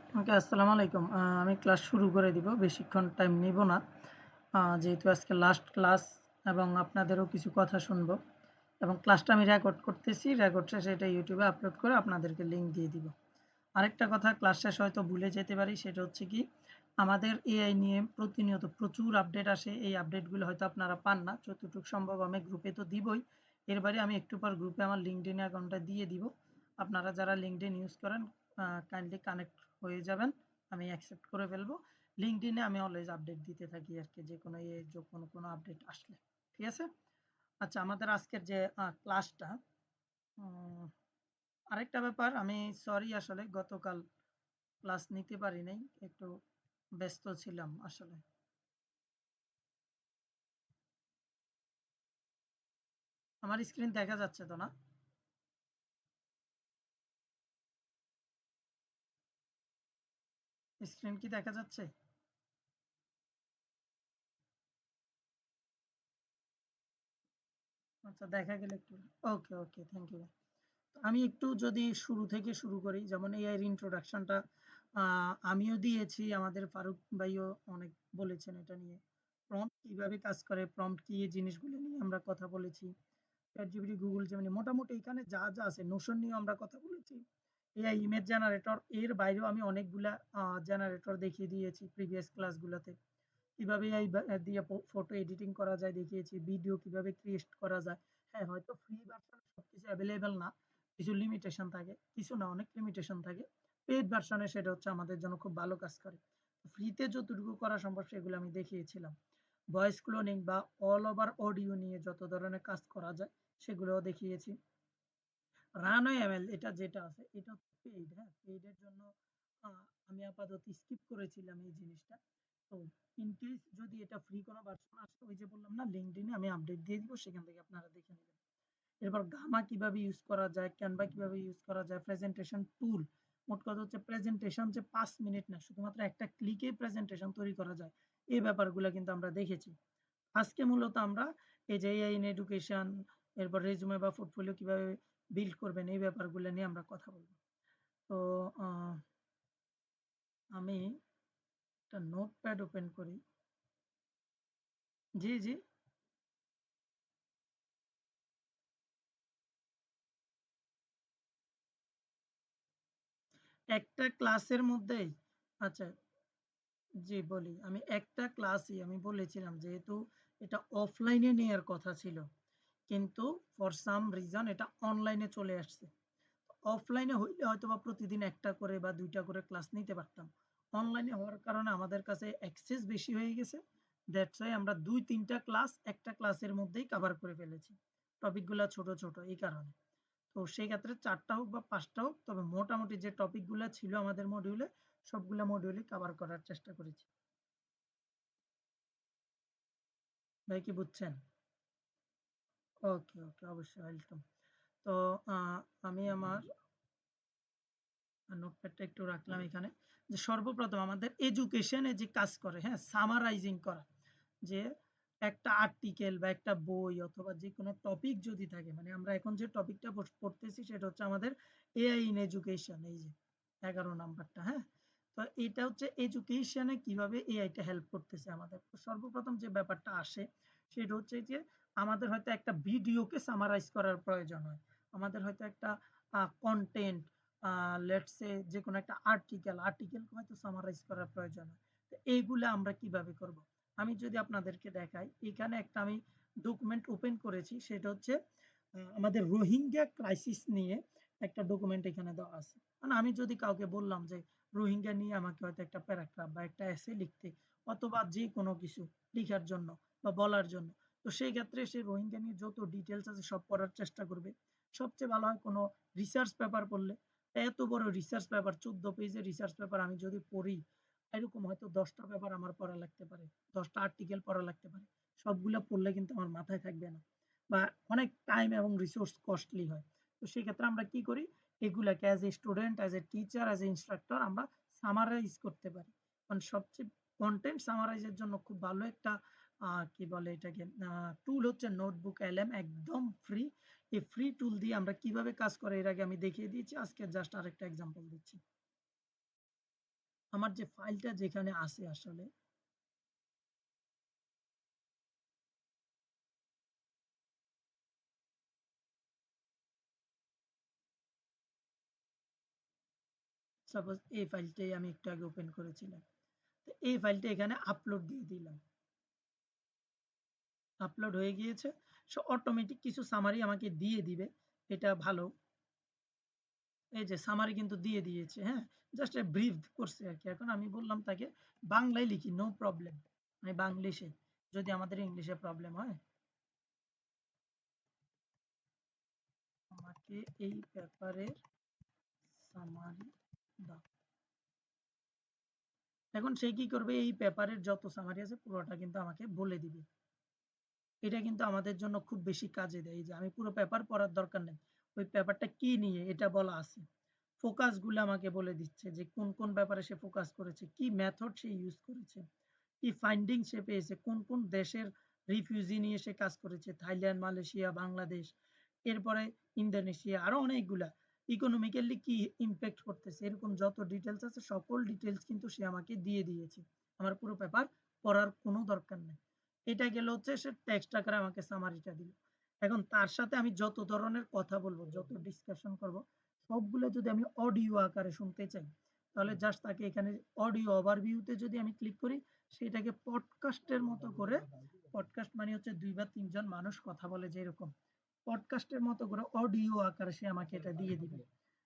ওকে, আসসালামু আলাইকুম। আমি ক্লাস শুরু করে দিব। বেশিক্ষণ টাইম নিব না। যেহেতু আজকে লাস্ট ক্লাস এবং আপনাদেরও কিছু কথা শুনবো এবং ক্লাসটা আমি রেকর্ড করতেছি। রেকর্ড শেষে এটা ইউটিউবে আপলোড করে আপনাদেরকে লিঙ্ক দিয়ে দিব। আরেকটা কথা ক্লাস শেষে হয়তো ভুলে যেতে পারি, সেটা হচ্ছে কি আমাদের এআই নিয়ে প্রতিনিয়ত প্রচুর আপডেট আসে। এই আপডেটগুলো হয়তো আপনারা পান না। যতটুকু সম্ভব আমি গ্রুপে তো দিবই। এর বাইরে আমি একটু পর গ্রুপে আমার লিঙ্কডইন অ্যাকাউন্টটা দিয়ে দিব। আপনারা যারা লিঙ্কডইন ইউজ করেন কাইন্ডলি কানেক্ট হয়ে যাবেন। আমি অ্যাকসেপ্ট করে ফেলবো। লিঙ্কডইনে আমি অলওয়েজ আপডেট দিতে থাকি আরকি, যেকোনো যখন কোনো আপডেট আসলে। ঠিক আছে? আচ্ছা, আমাদের আজকের যে ক্লাসটা, উম আরেকটা ব্যাপার, আমি সরি আসলে গতকাল ক্লাস নিতে পারি নাই। একটু ব্যস্ত ছিলাম আসলে। আমার স্ক্রিন দেখা যাচ্ছে তো না? স্ক্রিন কি দেখা যাচ্ছে? আচ্ছা, দেখা গেলে একটু। ওকে, ওকে, থ্যাংক ইউ। আমি একটু যদি শুরু থেকে শুরু করি, যেমন এআই এর ইন্ট্রোডাকশনটা আমিও দিয়েছি, আমাদের ফারুক ভাইও অনেক বলেছেন এটা নিয়ে। প্রম্পট কিভাবে কাজ করে, প্রম্পট কি, এই জিনিসগুলো নিয়ে আমরা কথা বলেছি। চ্যাটজিপিটি, গুগল জেমিনি, মোটামুটি এখানে যা যা আছে নোশন নিয়েও আমরা কথা বলেছি। এআই ইমেজ জেনারেটর এর বাইরেও আমি অনেকগুলা জেনারেটর দেখিয়ে দিয়েছি প্রিভিয়াস ক্লাসগুলোতে। কিভাবে এআই দিয়ে ফটো এডিটিং করা যায় দেখিয়েছি, ভিডিও কিভাবে ক্রিয়েট করা যায়। হ্যাঁ, হয়তো ফ্রি ভার্সনে সবকিছু অ্যাভেলেবেল না, কিছু লিমিটেশন থাকে, কিছু না অনেক লিমিটেশন থাকে। পেইড ভার্সনে সেটা হচ্ছে আমাদের জন্য খুব ভালো কাজ করে। ফ্রিতে যতটুকু করা সম্ভব সেগুলো আমি দেখিয়েছিলাম। ভয়েস ক্লোনিং বা অল ওভার অডিও নিয়ে যত ধরনের কাজ করা যায় সেগুলোও দেখিয়েছি। রানওয়ে এমএল এটা যেটা আছে এটা হচ্ছে পেইড। হ্যাঁ, পেইডের জন্য আমি আপাতত স্কিপ করেছিলাম এই জিনিসটা। তো ইন কেস যদি এটা ফ্রি কোনো ভার্সন আসে, ওই যে বললাম না, লিঙ্কডইনে আমি আপডেট দিয়ে দিব, সেখান থেকে আপনারা দেখে নেবেন। এরপর গামা কিভাবে ইউজ করা যায়, ক্যানভা কিভাবে ইউজ করা যায়, প্রেজেন্টেশন টুল। মোট কথা হচ্ছে প্রেজেন্টেশন যে 5 মিনিট না, শুধুমাত্র একটা ক্লিকে প্রেজেন্টেশন তৈরি করা যায়, এই ব্যাপারগুলো কিন্তু আমরা দেখেছি। আজকে মূলত আমরা এই যে এআই ইন এডুকেশন, এরপর রেজুমে বা পোর্টফোলিও কিভাবে বিল্ড করবেন, এই ব্যাপারগুলো নিয়ে আমরা কথা বলবো। তো আমি একটা নোটপ্যাড ওপেন করি। জি, জি। একটা ক্লাসের মধ্যেই? আচ্ছা, জি বলি। আমি একটা ক্লাসই আমি বলেছিলাম, যেহেতু এটা অফলাইনে নেয়ার কথা ছিল। কিন্তু ফর সাম রিজন এটা অনলাইনে চলে আসছে। অফলাইনে হইলে হয়তোবা প্রতিদিন ১ টা করে বা ২ টা করে ক্লাস নিতে পারতাম। অনলাইনে হওয়ার কারণে আমাদের কাছে অ্যাক্সেস বেশি হয়ে গেছে। দ্যাটস ওয়াই আমরা ২-৩ টা ক্লাস একটা ক্লাসের মধ্যেই কভার করে ফেলেছি। টপিকগুলা ছোট, ছোট এই কারণে। তো সেই ক্ষেত্রে ৪ টা হোক বা ৫ টা হোক, তবে মোটামুটি যে টপিকগুলা ছিল আমাদের মডিউলে, সবগুলা মডিউলই কভার করার চেষ্টা করেছি। ভাই কি বুঝছেন? ওকে, ওকে, অবশ্যই ওয়েলকাম। তো আ আমি আমার নোটপ্যাডটা একটু রাখলাম এখানে। যে সর্বপ্রথম আমাদের এডুকেশনে যে কাজ করে, হ্যাঁ? সামারাইজিং করা। যে একটা আর্টিকেল বা একটা বই অথবা যেকোনো টপিক যদি থাকে, মানে আমরা এখন যে টপিকটা পড়তেছি সেটা হচ্ছে আমাদের এআই ইন এডুকেশন, এই যে ১১ নাম্বারটা, হ্যাঁ? তো এটা হচ্ছে এডুকেশনে কিভাবে এআইটা হেল্প করতেছে আমাদের। তো সর্বপ্রথম যে ব্যাপারটা আসে সেটা হচ্ছে যে আমাদের হয়তো একটা ভিডিওকে সামারাইজ করার প্রয়োজন হয়। আমাদের হয়তো একটা কনটেন্ট, লেটস সে যেকোনো একটা আর্টিকেলকে হয়তো সামারাইজ করার প্রয়োজন হয়। তো এইগুলা আমরা কিভাবে করব? আমি যদি আপনাদেরকে দেখাই, এখানে একটা আমি ডকুমেন্ট ওপেন করেছি, সেটা হচ্ছে আমাদের রোহিঙ্গা ক্রাইসিস নিয়ে একটা ডকুমেন্ট এখানে দেওয়া আছে। মানে আমি যদি কাউকে বললাম যে রোহিঙ্গা নিয়ে আমাকে হয়তো একটা প্যারাগ্রাফ বা একটা এসে লিখতে, অথবা যেকোনো কিছু লিখার জন্য বা বলার জন্য, তো সেই ক্ষেত্রে সে রোহিঙ্গা নিয়ে যত ডিটেইলস আছে সব পড়ার চেষ্টা করবে। সবচেয়ে ভালো হয় কোনো রিসার্চ পেপার পড়লে। এত বড় রিসার্চ পেপার, ১৪ পেজের রিসার্চ পেপার আমি যদি পড়ি, এরকম হয়তো ১০ টা পেপার আমার পড়া লাগতে পারে। ১০ টা আর্টিকেল পড়া লাগতে পারে। সবগুলা পড়লে কিন্তু আমার মাথায় থাকবে না। বা অনেক টাইম এবং রিসোর্স কস্টলি হয়। তো সেক্ষেত্রে আমরা কি করি? এগুলাকে as a student, as a teacher, as a instructor আমরা সামারাইজ করতে পারি। মানে সবচেয়ে কনটেন্ট সামারাইজ এর জন্য খুব ভালো একটা কি বলে এটাকে, টুল হচ্ছে নোটবুক এলএম, একদম ফ্রি। এই ফ্রি টুল দিয়ে আমরা কিভাবে কাজ করে এর আগে আমি দেখিয়ে দিয়েছি। আজকে জাস্ট আরেকটা এক্সাম্পল দিচ্ছি। আমার যে ফাইলটা যেখানে আছে আসলে সাপোজ এই ফাইলটাই আমি একটু আগে ওপেন করেছিলাম। তো এই ফাইলটা এখানে আপলোড দিয়ে দিলাম। আপলোড হয়ে গিয়েছে। সো অটোমেটিক কিছু সামারি আমাকে দিয়ে দিবে। এটা ভালো। এই যে সামারি কিন্তু দিয়ে দিয়েছে, হ্যাঁ? জাস্ট ব্রিফ করছে আরকি। এখন আমি বললাম তাকে বাংলায় লিখি, নো প্রবলেম। মানে বাংলিশে, যদি আমাদের ইংলিশে প্রবলেম হয়। আমাকে এই পেপারের সামারি দাও। এখন সে কি করবে? এই পেপারের যত সামারি আছে পুরোটা কিন্তু আমাকে বলে দিবে। এটা কিন্তু আমাদের জন্য খুব বেশি কাজে দেয়। এই যে আমি পুরো পেপার পড়ার দরকার নেই। ওই পেপারটা কি নিয়ে এটা বলা আছে। ফোকাস গুলো আমাকে বলে দিচ্ছে যে কোন ব্যাপারে সে ফোকাস করেছে, কি মেথড সে ইউজ করেছে, কি ফাইন্ডিং সে পেয়েছে, কোন দেশের রিফিউজি নিয়ে সে কাজ করেছে, থাইল্যান্ড, মালয়েশিয়া, বাংলাদেশ, এরপরে ইন্দোনেশিয়া, আরো অনেকগুলা। ইকোনমিক্যালি কি ইমপ্যাক্ট করতেছে, এরকম যত ডিটেলস আছে সকল ডিটেলস কিন্তু সে আমাকে দিয়ে দিয়েছে। আমার পুরো পেপার পড়ার কোনো দরকার নেই। এটা গেল হচ্ছে সে টেক্সট আকারে আমাকে সামারিটা দিল। এখন তার সাথে আমি যত ধরনের কথা বলবো, যত ডিসকাশন করব, সবগুলো যদি আমি অডিও আকারে শুনতে চাই, তাহলে জাস্ট তাকে এখানে অডিও ওভারভিউতে যদি আমি ক্লিক করি, সেটাকে পডকাস্টের মতো করে, পডকাস্ট মানে হচ্ছে ২ বা ৩ জন মানুষ কথা বলে যেরকম, পডকাস্টের মতো করে অডিও আকারে সে আমাকে এটা দিয়ে দিবে।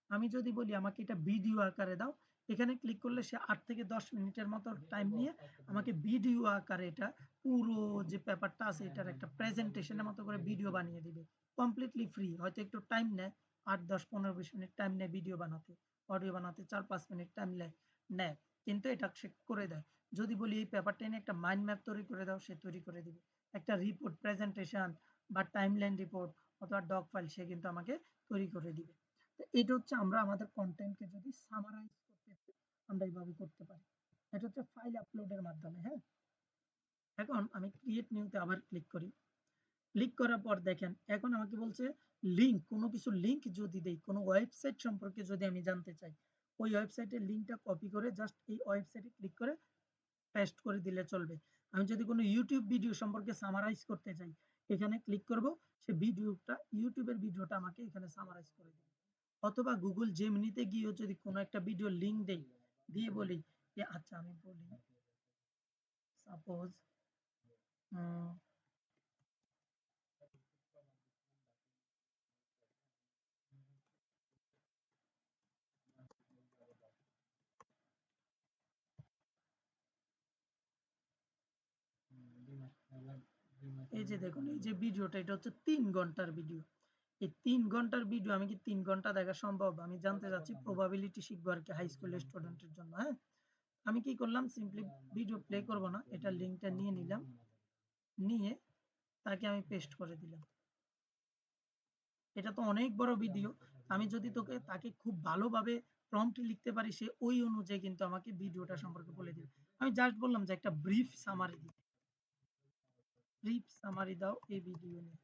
আমি যদি বলি আমাকে এটা ভিডিও আকারে দাও, এখানে ক্লিক করলে সে ৮ থেকে ১০ মিনিটের মতো টাইম নিয়ে আমাকে ভিডিও আকারে এটা পুরো যে পেপারটা আছে এটার একটা প্রেজেন্টেশনের মতো করে ভিডিও বানিয়ে দিবে। Completely free. হয়তো একটু টাইম নেয়, ৮, ১০, ১৫, ২০ মিনিট টাইম নেয় ভিডিও বানাতে। অডিও বানাতে ৪-৫ মিনিট টাইম নেয়। কিন্তু এটা সে করে দেয়। যদি বলি এই পেপারটা এনে একটা মাইন্ড ম্যাপ তৈরি করে দাও, সে তৈরি করে দিবে। একটা রিপোর্ট প্রেজেন্টেশন বা টাইমলাইন রিপোর্ট অথবা ডক ফাইল সে কিন্তু আমাকে তৈরি করে দিবে। তো এটা হচ্ছে আমরা আমাদের কনটেন্টকে যদি সামারাইজ করতে চাই, আমরা এইভাবে করতে পারি। এটা হচ্ছে ফাইল আপলোডের মাধ্যমে, হ্যাঁ? এখন আমি ক্রিয়েট নিউতে আবার ক্লিক করি। ক্লিক করার পর দেখেন এখন আমাকে বলছে লিঙ্ক, কোনো কিছু লিঙ্ক যদি দেই, কোনো ওয়েবসাইট সম্পর্কে যদি আমি জানতে চাই, ওই ওয়েবসাইটের লিঙ্কটা কপি করে জাস্ট এই ওয়েবসাইটে ক্লিক করে পেস্ট করে দিলে চলবে। আমি যদি কোনো ইউটিউব ভিডিও সম্পর্কে সামারাইজ করতে চাই, এখানে ক্লিক করব, সে ভিডিওটা ইউটিউবের ভিডিওটা আমাকে এখানে সামারাইজ করে দিবে। অথবা গুগল জেমিনিতে গিয়েও যদি কোনো একটা ভিডিও লিঙ্ক দেই, দিয়ে বলি যে আচ্ছা আমি বলি সাপোজ এই যে দেখুন এই যে ভিডিওটা, এটা হচ্ছে ৩ ঘন্টার ভিডিও। এই ৩ ঘন্টার ভিডিও আমি কি ৩ ঘন্টা দেখা সম্ভব? আমি জানতে চাচ্ছি প্রবাবিলিটি শিখবো আরকি হাই স্কুলের স্টুডেন্টের জন্য, হ্যাঁ? আমি কি করলাম সিম্পলি ভিডিও প্লে করব না। এটার লিঙ্কটা নিয়ে নিলাম। নিয়ে তাকে আমি পেস্ট করে দিলাম। এটা তো অনেক বড় ভিডিও। আমি যদি তাকে খুব ভালোভাবে প্রম্পট লিখতে পারি, সে ওই অনুযায়ী কিন্তু আমাকে ভিডিওটা সম্পর্কে বলে দিবে। আমি জাস্ট বললাম যে একটা ব্রিফ সামারি দিতে। ব্রিফ সামারি দাও এই ভিডিও নিয়ে।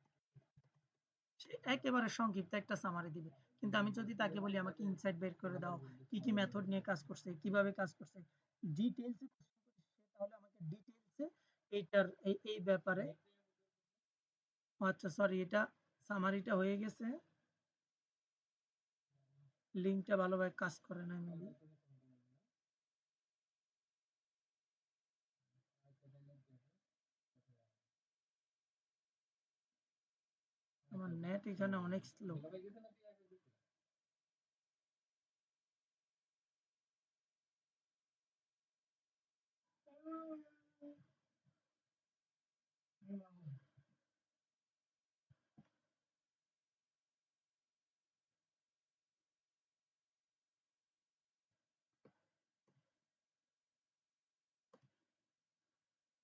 সে একেবারে সংক্ষিপ্ত একটা সামারি দিবে। কিন্তু আমি যদি তাকে বলি আমাকে ইনসাইট বের করে দাও, কি মেথড নিয়ে কাজ করছে, কিভাবে কাজ করছে, ডিটেইলস এ প্রশ্ন করি, সে তাহলে আমাকে ডিটেইলস এ এইটার এই ব্যাপারে, আচ্ছা সরি, এটা সামারিটা হয়ে গেছে। লিঙ্কটা ভালোভাবে কাজ করে না মেবি। আমার নেট এখানে অনেক স্লো।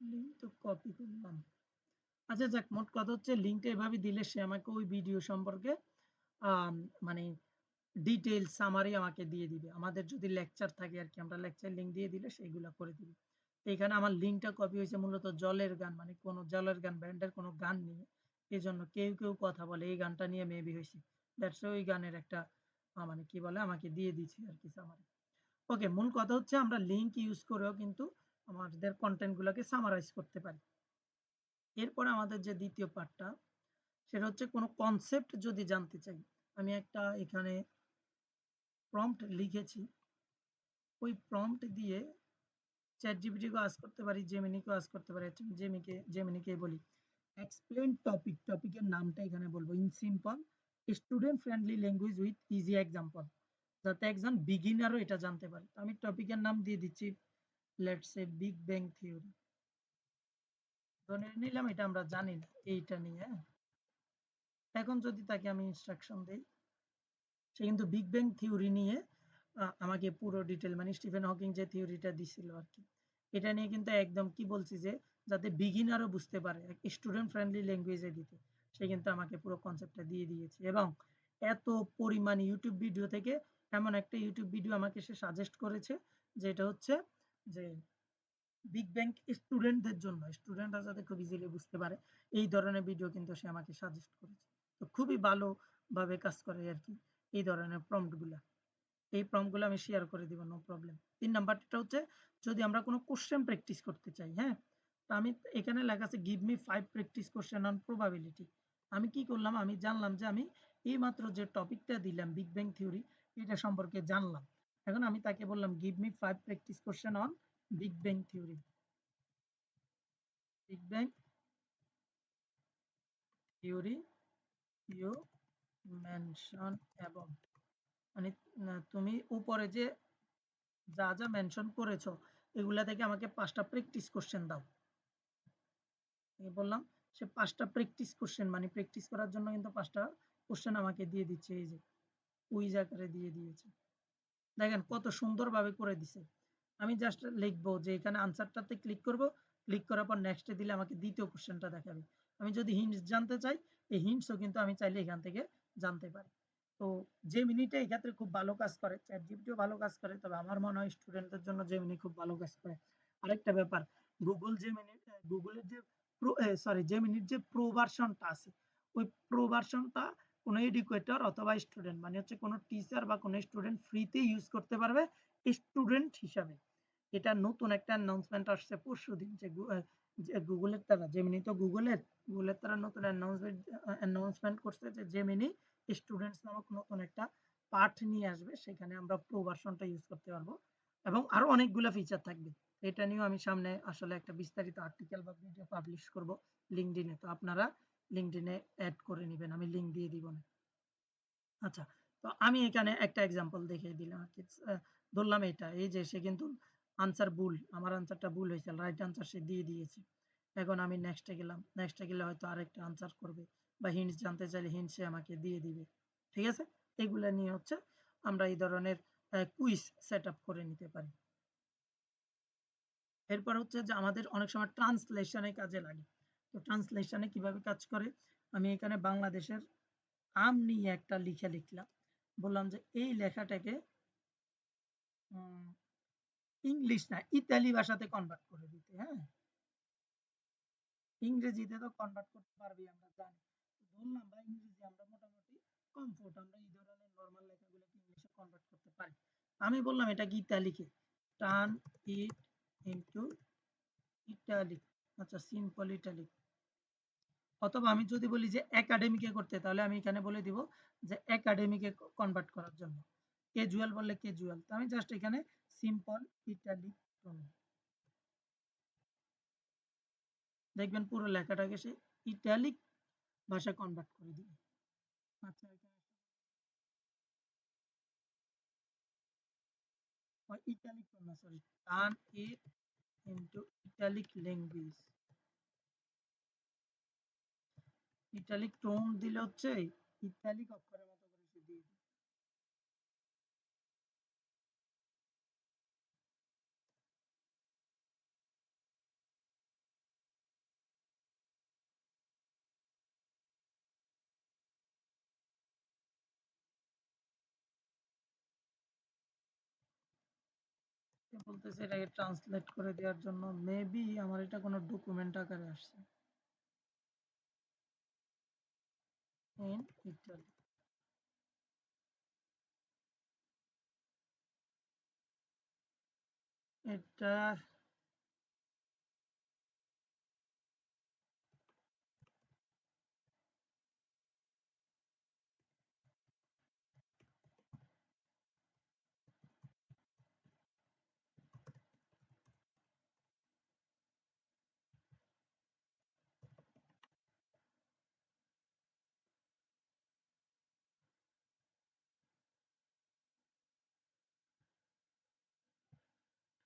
লিঙ্ক তো কপি করলাম। আচ্ছা যাক, মোট কথা হচ্ছে লিঙ্কটা এভাবে দিলে সে আমাকে ওই ভিডিও সম্পর্কে আম মানে ডিটেইলস সামারি আমাকে দিয়ে দিবে। আমাদের যদি লেকচার থাকে আরকি, আমরা লেকচার লিঙ্ক দিয়ে দিলে সেগুলা করে দিবে। তো এখানে আমার লিঙ্কটা কপি হয়েছে মূলত জলের গান, মানে কোন জলের গান ব্যান্ডের কোন গান নিয়ে। এজন্য কেউ কথা বলে এই গানটা নিয়ে মেবি হইছে। দ্যাটস ওই গানের একটা মানে কি বলে আমাকে দিয়ে দিছে আরকি সামারি। ওকে, মূল কথা হচ্ছে আমরা লিঙ্ক ইউজ করেও কিন্তু আমাদের কন্টেন্ট গুলোকে সামারাইজ করতে পারি। এরপরে আমাদের যে দ্বিতীয় পার্টটা, সেটা হচ্ছে কোনো কনসেপ্ট যদি জানতে চাই, আমি একটা এখানে প্রম্পট লিখেছি, ওই প্রম্পট দিয়ে চ্যাট জিপিটিকে আস্ক করতে পারি, জেমিনিকেও আস্ক করতে পারি। জেমিনিকে বলি এক্সপ্লেন টপিক, টপিকের নামটা এখানে বলবো in simple student friendly language with easy example, যাতে একজন বিগিনারও এটা জানতে পারে। আমি টপিকের নাম দিয়ে দিচ্ছি let's say big bang theory. ধরে নিলাম এটা আমরা জানি না এইটা নিয়ে। এখন যদি তাকে আমি ইনস্ট্রাকশন দেই, সে কিন্তু বিগ ব্যাং থিওরি নিয়ে আমাকে পুরো ডিটেল, মানে স্টিফেন হকিং যে থিওরিটা দিছিল আর কি, এটা নিয়ে কিন্তু একদম কি বলছি যে যাতে বিগিনারও বুঝতে পারে স্টুডেন্ট ফ্রেন্ডলি ল্যাঙ্গুয়েজে দিতে, সে কিন্তু আমাকে পুরো কনসেপ্টটা দিয়ে দিয়েছে। এবং এত পরিমাণ ইউটিউব ভিডিও থেকে এমন একটা ইউটিউব ভিডিও আমাকে সে সাজেস্ট করেছে, যেটা হচ্ছে যে বিগ ব্যাং স্টুডেন্টদের জন্য, স্টুডেন্টরা যাতে খুব ইজিলি বুঝতে পারে এই ধরনের ভিডিও কিন্তু সে আমাকে সাজেস্ট করেছে। তো খুবই ভালোভাবে কাজ করে আর কি এই ধরনের প্রম্পটগুলা। এই প্রম্পটগুলো আমি শেয়ার করে দিব, নো প্রবলেম। ৩ নাম্বারটা হচ্ছে যদি আমরা কোনো কোশ্চেন প্র্যাকটিস করতে চাই, হ্যাঁ? তো আমি এখানে লেখা আছে give me 5 practice question on probability. আমি কি করলাম, আমি জানলাম যে আমি এইমাত্র যে টপিকটা দিলাম বিগ ব্যাং থিওরি, এটা সম্পর্কে জানলাম। এখন আমি তাকে বললাম give me 5 practice question on big bang theory. Big bang theory you mention above, মানে তুমি উপরে যে যা যা মেনশন করেছো এগুলা থেকে আমাকে 5টা প্র্যাকটিস কোশ্চেন দাও। বললাম সে 5টা প্র্যাকটিস কোশ্চেন, মানে প্র্যাকটিস করার জন্য কিন্তু 5টা কোশ্চেন আমাকে দিয়ে দিচ্ছে, এই যে কুইজ আকারে দিয়ে দিয়েছে। দেখেন কত সুন্দরভাবে করে দিছে। আমি জাস্ট লিখবো যে এখানে আনসারটাতে ক্লিক করব, ক্লিক করার পর নেক্সটে দিলে আমাকে দ্বিতীয় কোশ্চেনটা দেখাবে। আমি যদি হিন্টস জানতে চাই, এই হিন্টসও কিন্তু আমি চাইলে এখান থেকে জানতে পারি। তো জেমিনিটা এই ক্ষেত্রে খুব ভালো কাজ করে, চ্যাট জিপিটিও ভালো কাজ করে, তবে আমার মনে হয় স্টুডেন্টদের জন্য জেমিনি খুব ভালো কাজ করে। আরেকটা ব্যাপার, গুগল জেমিনি, গুগলের যে জেমিনির যে প্রো ভার্সনটা আছে, ওই প্রো ভার্সনটা কোনো এডুকেটর অথবা স্টুডেন্ট, মানে হচ্ছে কোনো টিচার বা কোনো স্টুডেন্ট ফ্রিতে ইউজ করতে পারবে স্টুডেন্ট হিসাবে। এটা নতুন একটা অ্যানাউন্সমেন্ট আসছে পরশুদিন, যে গুগলের তারা, জেমিনি তো গুগলের তারা নতুন অ্যানাউন্সমেন্ট করছে যে জেমিনি স্টুডেন্টস নামক নতুন একটা পার্ট নিয়ে আসবে, সেখানে আমরা প্রো ভার্সনটা ইউজ করতে পারবো এবং আরো অনেকগুলো ফিচার থাকবে। এটা নিয়েও আমি সামনে আসলে একটা বিস্তারিত আর্টিকেল বা ভিডিও পাবলিশ করব লিঙ্কডইনে, তো আপনারা লিঙ্কডইনে অ্যাড করে নেবেন, আমি লিঙ্ক দিয়ে দিব না। আচ্ছা, তো আমি এখানে একটা এক্সাম্পল দেখিয়ে দিলাম আর কি। ধরলাম এটা, এই যে সে কিন্তু আনসার ভুল, আমার আনসারটা ভুল হয়েছে, রাইট আনসার সে দিয়ে দিয়েছে। এখন আমি নেক্সটে গেলাম, নেক্সটে গেলে হয়তো আরেকটা আনসার করবে বা হিন্টস জানতে চাইলে হিন্টস সে আমাকে দিয়ে দিবে। ঠিক আছে? এগুলা নিয়ে হচ্ছে আমরা এই ধরনের কুইজ সেট আপ করে নিতে পারি। এরপর হচ্ছে যে আমাদের অনেক সময় ট্রান্সলেশনে কাজে লাগে। তো ট্রান্সলেশনে কিভাবে কাজ করে, আমি এখানে বাংলাদেশের আম নিয়ে একটা লিখলাম, বললাম যে এই লেখাটাকে ইংলিশ না ইতালি ভাষাতে কনভার্ট করে দিতে। হ্যাঁ, ইংরেজিতে তো কনভার্ট করতে পারবি আমরা জানি, বললাম বা ইংরেজি আমরা মোটামুটি কমফোর্ট, আমরা এই ধরনের নর্মাল লেখাগুলোকে ইংলিশে কনভার্ট করতে পারি। আমি বললাম এটা কি ইতালিকে, টার্ন ইট ইনটু ইটালিক, আচ্ছা সিম্পল ইটালিক। অথবা আমি যদি বলি যে একাডেমিকে করতে, তাহলে আমি এখানে বলে দিব যে একাডেমিকে কনভার্ট করার জন্য। ক্যাজুয়াল বললে ক্যাজুয়াল, তো আমি জাস্ট এখানে সিম্পল ইটালিক টোন, দেখবেন পুরো লেখাটাকে সে ইটালিক ভাষায় কনভার্ট করে দিবে। আচ্ছা, এখানে ইটালিক টোন না, sorry, turn it into italic language. Italic tone দিলে হচ্ছে ইটালিক অক্ষরের মতো করে সে দিয়ে দিবে। সে বলতেছে এটাকে ট্রান্সলেট করে দেওয়ার জন্য, মেবি আমার এটা কোনো ডকুমেন্ট আকারে আসছে ইন ইটালি। এটা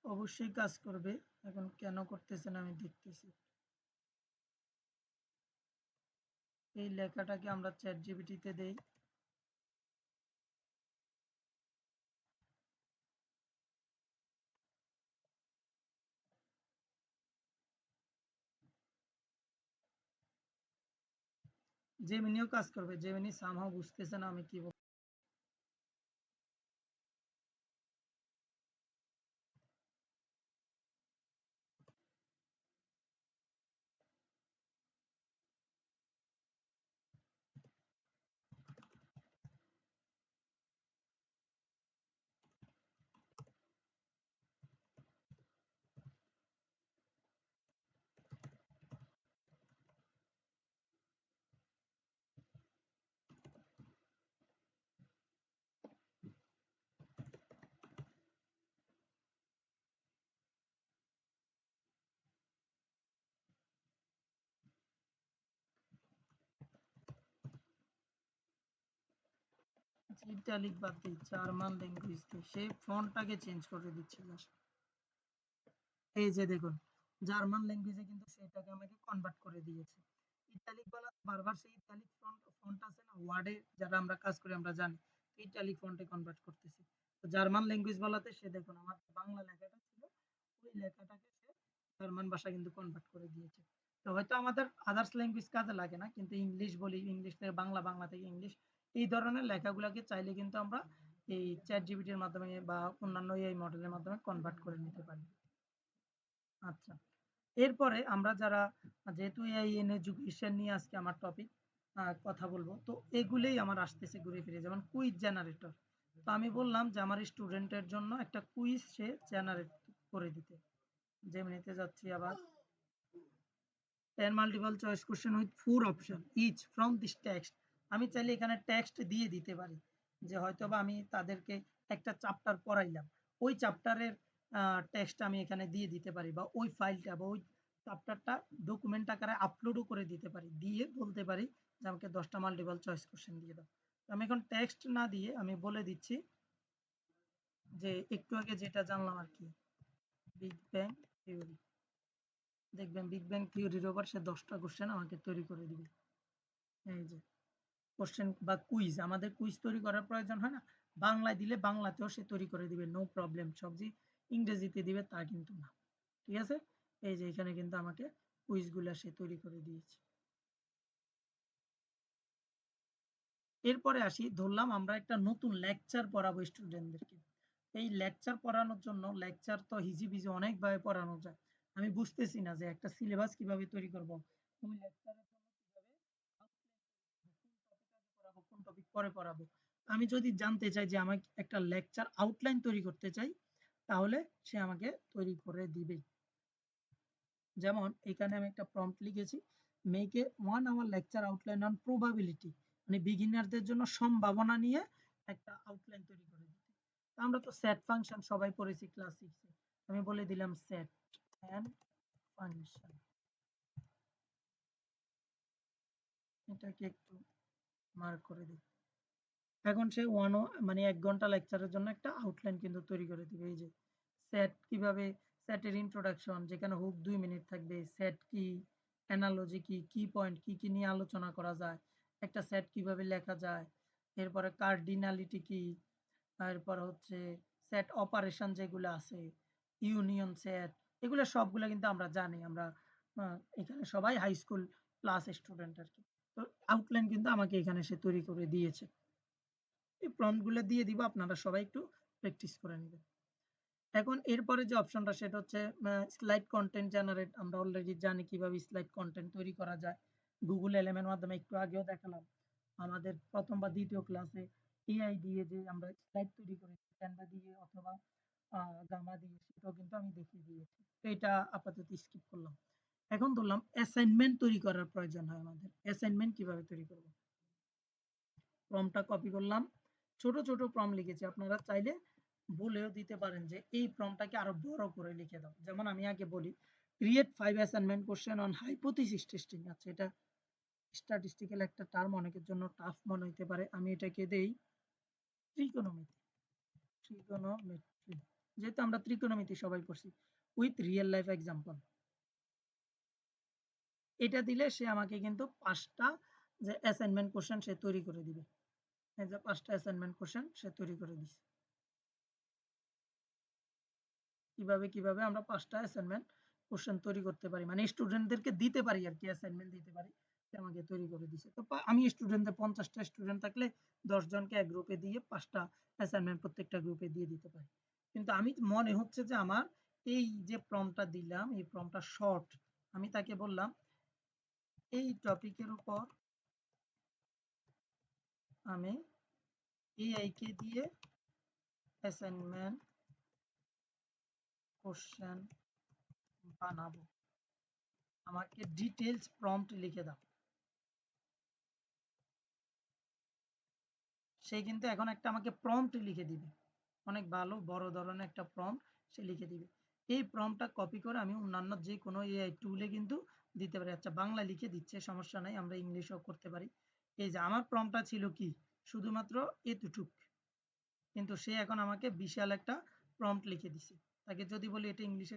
অবশ্যই কাজ করবে। এখন কেন করতেছে না আমি দেখতেছি। এই লেখাটাকে আমরা চ্যাট জিপিটিতে দেই। জেমিনিও কাজ করবে। জেমিনি সামহাও বুঝতেছে না আমি কি ইটালিক বাদ দিই, জার্মান ল্যাঙ্গুয়েজ দিই। সেই ফন্টটাকে চেঞ্জ করে দিচ্ছি জাস্ট। এই যে দেখুন, জার্মান ল্যাঙ্গুয়েজে কিন্তু সেটাকে আমাকে কনভার্ট করে দিয়েছে। ইটালিক বলা বারবার সেই ইটালিক ফন্ট আছে না ওয়ার্ডে, যারা আমরা কাজ করি আমরা জানি ইটালিক ফন্টে কনভার্ট করতেছি। তো জার্মান ল্যাঙ্গুয়েজ বলাতে সে দেখুন আমার বাংলা লেখাটা ছিল, ওই লেখাটাকে সে জার্মান ভাষা কিন্তু কনভার্ট করে দিয়েছে। তো হয়তো আমাদের আদার্স ল্যাঙ্গুয়েজ কাজে লাগে না, কিন্তু ইংলিশ বলি, ইংলিশ থেকে বাংলা, বাংলা থেকে ইংলিশ, এই ধরনের লেখাগুলোকে চাইলে কিন্তু আমরা এই চ্যাট জিপিটির মাধ্যমে বা অন্যান্য এই মডেলের মাধ্যমে কনভার্ট করে নিতে পারি। আচ্ছা, এরপরে আমরা যারা, যেহেতু এআই ইন এডুকেশন নিয়ে আজকে আমার টপিক, কথা বলবো, তো এগুলোই আমার আসতেছে ঘুরে ফিরে, যেমন কুইজ জেনারেটর। তো আমি বললাম যে আমার স্টুডেন্টের জন্য একটা কুইজ সে জেনারেট করে দিতে। যেমনিতে যাচ্ছি আবার, 10 multiple choice question with 4 option each from this text. আমি চাইলে এখানে টেক্সট দিয়ে দিতে পারি, যে হয়তোবা আমি তাদেরকে একটা চ্যাপ্টার পড়াইলাম, ওই চ্যাপ্টারের টেক্সট আমি এখানে দিয়ে দিতে পারি, বা ওই ফাইলটা বা ওই চ্যাপ্টারটা ডকুমেন্ট আকারে আপলোডও করে দিতে পারি, দিয়ে বলতে পারি যে আমাকে 10টা মাল্টিপল চয়েস কোশ্চেন দিয়ে দাও। তো আমি এখন টেক্সট না দিয়ে আমি বলে দিচ্ছি যে একটু আগে যেটা জানলাম আর কি, বিগ ব্যাং থিওরি। দেখবেন বিগ ব্যাং থিওরির ওপর সে 10টা কোশ্চেন আমাকে তৈরি করে দিবে। এই যে কোশ্চেন বা কুইজ, আমাদের কুইজ তৈরি করার প্রয়োজন হয় না, বাংলায় দিলে বাংলাতেও সে তৈরি করে দিবে, নো প্রবলেম। সব যে ইংরেজিতে দিবে তা কিন্তু না। ঠিক আছে, এই যে এখানে কিন্তু আমাকে কুইজগুলা সে তৈরি করে দিয়েছে। এরপরে আসি, ধরলাম আমরা একটা নতুন লেকচার পড়াবো স্টুডেন্টদেরকে। এই লেকচার পড়ানোর জন্য, লেকচার তো হিজিবিজি অনেকভাবে পড়ানো যায়, আমি বুঝতেছি না যে একটা সিলেবাস কিভাবে তৈরি করব, ওই লেকচারের জন্য কিভাবে আউটলাইন তৈরি করব, কোন টপিক আগে পড়াবো, কোন টপিক পরে পড়াবো। আমি যদি জানতে চাই যে আমাকে একটা লেকচার আউটলাইন তৈরি করতে চাই, তাহলে সে আমাকে তৈরি করে দিবে। যেমন এখানে আমি একটা প্রম্পট লিখেছি, make a 1 hour lecture outline on probability, মানে বিগিনারদের জন্য সম্ভাবনা নিয়ে একটা আউটলাইন তৈরি করে দিতে। তো আমরা তো সেট ফাংশন সবাই পড়েছি ক্লাস 6 এ। আমি বলে দিলাম সেট এন্ড ফাংশন। এটাকে একটু মার্ক করে দিই। এখন সে মানে 1 ঘন্টা লেকচারের জন্য একটা আউটলাইন কিন্তু তৈরি করে দিবে। এই যে সেট কিভাবে, সেটের ইন্ট্রোডাকশন যেখানে হুক 2 মিনিট থাকবে, সেট কি, অ্যানালজি কি, কি পয়েন্ট কি নিয়ে আলোচনা করা যায়, একটা সেট কিভাবে লেখা যায়, এরপরে কার্ডিনালিটি কি, এরপর হচ্ছে সেট অপারেশন যেগুলো আছে, ইউনিয়ন সেট, এগুলো সবগুলো কিন্তু আমরা জানি। আমরা এখানে সবাই হাই স্কুল প্লাস স্টুডেন্ট আর কি। তো আউটলাইন কিন্তু আমাকে এখানে সে তৈরি করে দিয়েছে। এই প্রম্পট গুলো দিয়ে দিব, আপনারা সবাই একটু প্র্যাকটিস করে নেবেন। এখন এরপরে যে অপশনটা সেটা হচ্ছে স্লাইড কন্টেন্ট জেনারেট। আমরা অলরেডি জানি কিভাবে স্লাইড কন্টেন্ট তৈরি করা যায়, গুগল এলএম এর মাধ্যমে একটু আগেও দেখালাম। আমাদের প্রথম বা দ্বিতীয় ক্লাসে এআই দিয়ে যে আমরা স্লাইড তৈরি করেছি ক্যানভা দিয়ে, অথবা গামা দিয়ে, সেটাও কিন্তু আমি দেখিয়ে দিয়েছি। তো এটা আপাতত স্কিপ করলাম। এখন ধরলাম অ্যাসাইনমেন্ট তৈরি করার প্রয়োজন হয় আমাদের। অ্যাসাইনমেন্ট কিভাবে তৈরি করব? প্রম্পটটা কপি করলাম। ছোট, ছোট প্রম্পট লিখেছি। আপনারা চাইলে বলেও দিতে পারেন যে এই প্রম্পটটাকে আরো বড় করে লিখে দাও। যেমন আমি আগে বলি, create 5 assignment question on hypothesis testing. আচ্ছা, এটা স্ট্যাটিস্টিক্যাল একটা টার্ম, অনেকের জন্য টাফ মনে হতে পারে। আমি এটাকে দেই ত্রিকোণমিতি। ত্রিকোণমিতি। যেহেতু আমরা ত্রিকোণমিতি সবাই পড়ছি। With real life example. এটা দিলে সে আমাকে কিন্তু ৫ টা যে অ্যাসাইনমেন্ট কোয়েশ্চেন সে তৈরি করে দিবে। এই যে ৫ টা অ্যাসাইনমেন্ট কোয়েশ্চেন সে তৈরি করে দিছে। কিভাবে আমরা ৫ টা অ্যাসাইনমেন্ট কোয়েশ্চেন তৈরি করতে পারি। মানে স্টুডেন্টদেরকে দিতে পারি আরকি, অ্যাসাইনমেন্ট দিতে পারি। সে আমাকে তৈরি করে দিছে। তো আমি স্টুডেন্টদের ৫০ টা স্টুডেন্ট থাকলে ১০ জনকে এক গ্রুপে দিয়ে ৫ টা অ্যাসাইনমেন্ট প্রত্যেকটা গ্রুপে দিয়ে দিতে পারি। কিন্তু আমি মনে হচ্ছে যে আমার এই যে প্রম্পটটা দিলাম, এই প্রম্পটটা শর্ট। আমি তাকে বললাম এই টপিকের উপর আমি এআই কে দিয়ে অ্যাসাইনমেন্ট কোয়েশ্চেন বানাবো। আমাকে ডিটেইলস প্রম্পট লিখে দাও। সে কিন্তু এখন একটা আমাকে প্রম্পট লিখে দিবে। অনেক ভালো বড় ধরনের একটা প্রম্পট সে লিখে দিবে। এই প্রম্পটটা কপি করে আমি অন্যান্য যে কোনো এআই টুলে কিন্তু দিতে পারি। আচ্ছা, বাংলা লিখে দিচ্ছে, সমস্যা নাই, আমরা ইংলিশেও করতে পারি। এই যে আমার প্রম্পটটা ছিল কি? শুধুমাত্র এতটুক। কিন্তু সে এখন আমাকে বিশাল একটা প্রম্পট লিখে দিছে। তাকে যদি বলি এটা ইংলিশে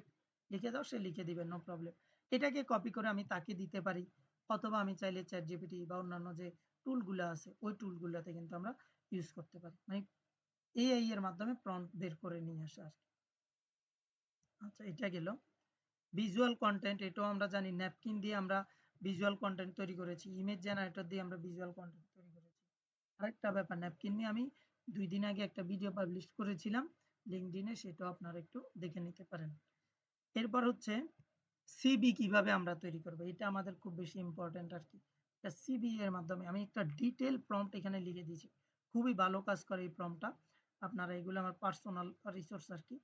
লিখে দাও, সে লিখে দিবে, নো প্রবলেম। এটাকে কপি করে আমি তাকে দিতে পারি, অথবা আমি চাইলে চ্যাটজিপিটি বা অন্যান্য যে টুলগুলো আছে ওই টুলগুলোতে কিন্তু আমরা ইউজ করতে পারি। মানে এআই এর মাধ্যমে প্রম্পট বের করে নিয়ে আসা আরকি। আচ্ছা, এটা গেল। ভিজুয়াল কনটেন্ট, এটাও আমরা জানি ন্যাপকিন দিয়ে আমরা ভিজুয়াল কনটেন্ট তৈরি করেছি। ইমেজ জেনারেটর দিয়ে আমরা ভিজুয়াল কনটেন্ট তৈরি করেছি। আরেকটা ব্যাপার, ন্যাপকিন নিয়ে আমি ২ দিন আগে একটা ভিডিও পাবলিশ করেছিলাম লিঙ্কডইন এ, সেটাও আপনারা একটু দেখে নিতে পারেন। এরপর হচ্ছে সিভি কিভাবে আমরা তৈরি করব, এটা আমাদের খুব বেশি ইম্পর্টেন্ট আরকি। সিভি এর মাধ্যমে আমি একটা ডিটেইল প্রম্পট এখানে লিখে দিয়েছি। খুবই ভালো কাজ করে এই প্রম্পটটা। আপনারা এগুলো আমার পার্সোনাল রিসোর্স আরকি।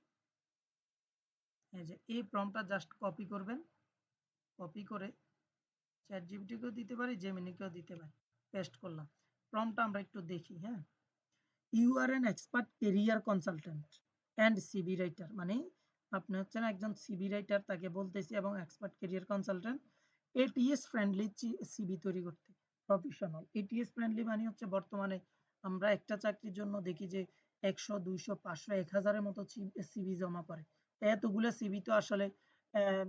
এই যে এই প্রম্পটটা জাস্ট কপি করবেন। কপি করে চ্যাটজিপিটিকেও দিতে পারি, জেমিনিকেও দিতে পারি। পেস্ট করলাম। প্রম্পটটা আমরা একটু দেখি, হ্যাঁ? You are an expert career consultant and CV writer. মানে আপনি হচ্ছেন একজন সিভি রাইটার, তাকে বলতেছি, এবং expert career consultant. ATS friendly CV তৈরি করতে প্রফেশনাল। এটিএস ফ্রেন্ডলি মানে হচ্ছে বর্তমানে আমরা একটা চাকরির জন্য দেখি যে ১০০, ২০০, ৫০০, ১০০০ মতো সিভি জমা পড়ে। এতগুলা সিভি তো আসলে আহ,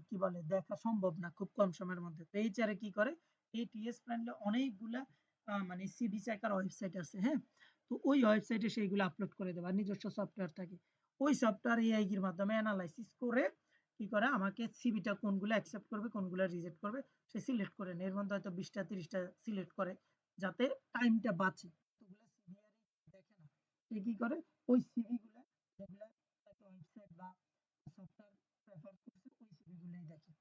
কি বলে দেখা সম্ভব না খুব কম সময়ের মধ্যে। তো এইচআরে কি করে, এটিএস ফ্রেন্ডলি অনেকগুলা মানে সিভি চেকার ওয়েবসাইট আছে, হ্যাঁ? তো ওই ওয়েবসাইটে সেইগুলো আপলোড করে দেবে, আর নিজস্ব সফটওয়্যার থাকে। ওই সফটওয়্যার এআই এর মাধ্যমে অ্যানালাইসিস করে কি করে আমাকে সিভিটা কোনগুলো অ্যাকসেপ্ট করবে, কোনগুলো রিজেক্ট করবে সে সিলেক্ট করে নেয়। এর মধ্যে হয়তো ২০টা ৩০টা সিলেক্ট করে, যাতে টাইমটা বাঁচে। এতগুলো সিভি আর দেখে না। সে কি করে, ওই সিভি গুলা যেগুলা একটা ওয়েবসাইট বা সফটওয়্যার প্রেফার করছে ওই সিভি গুলাই দেখে।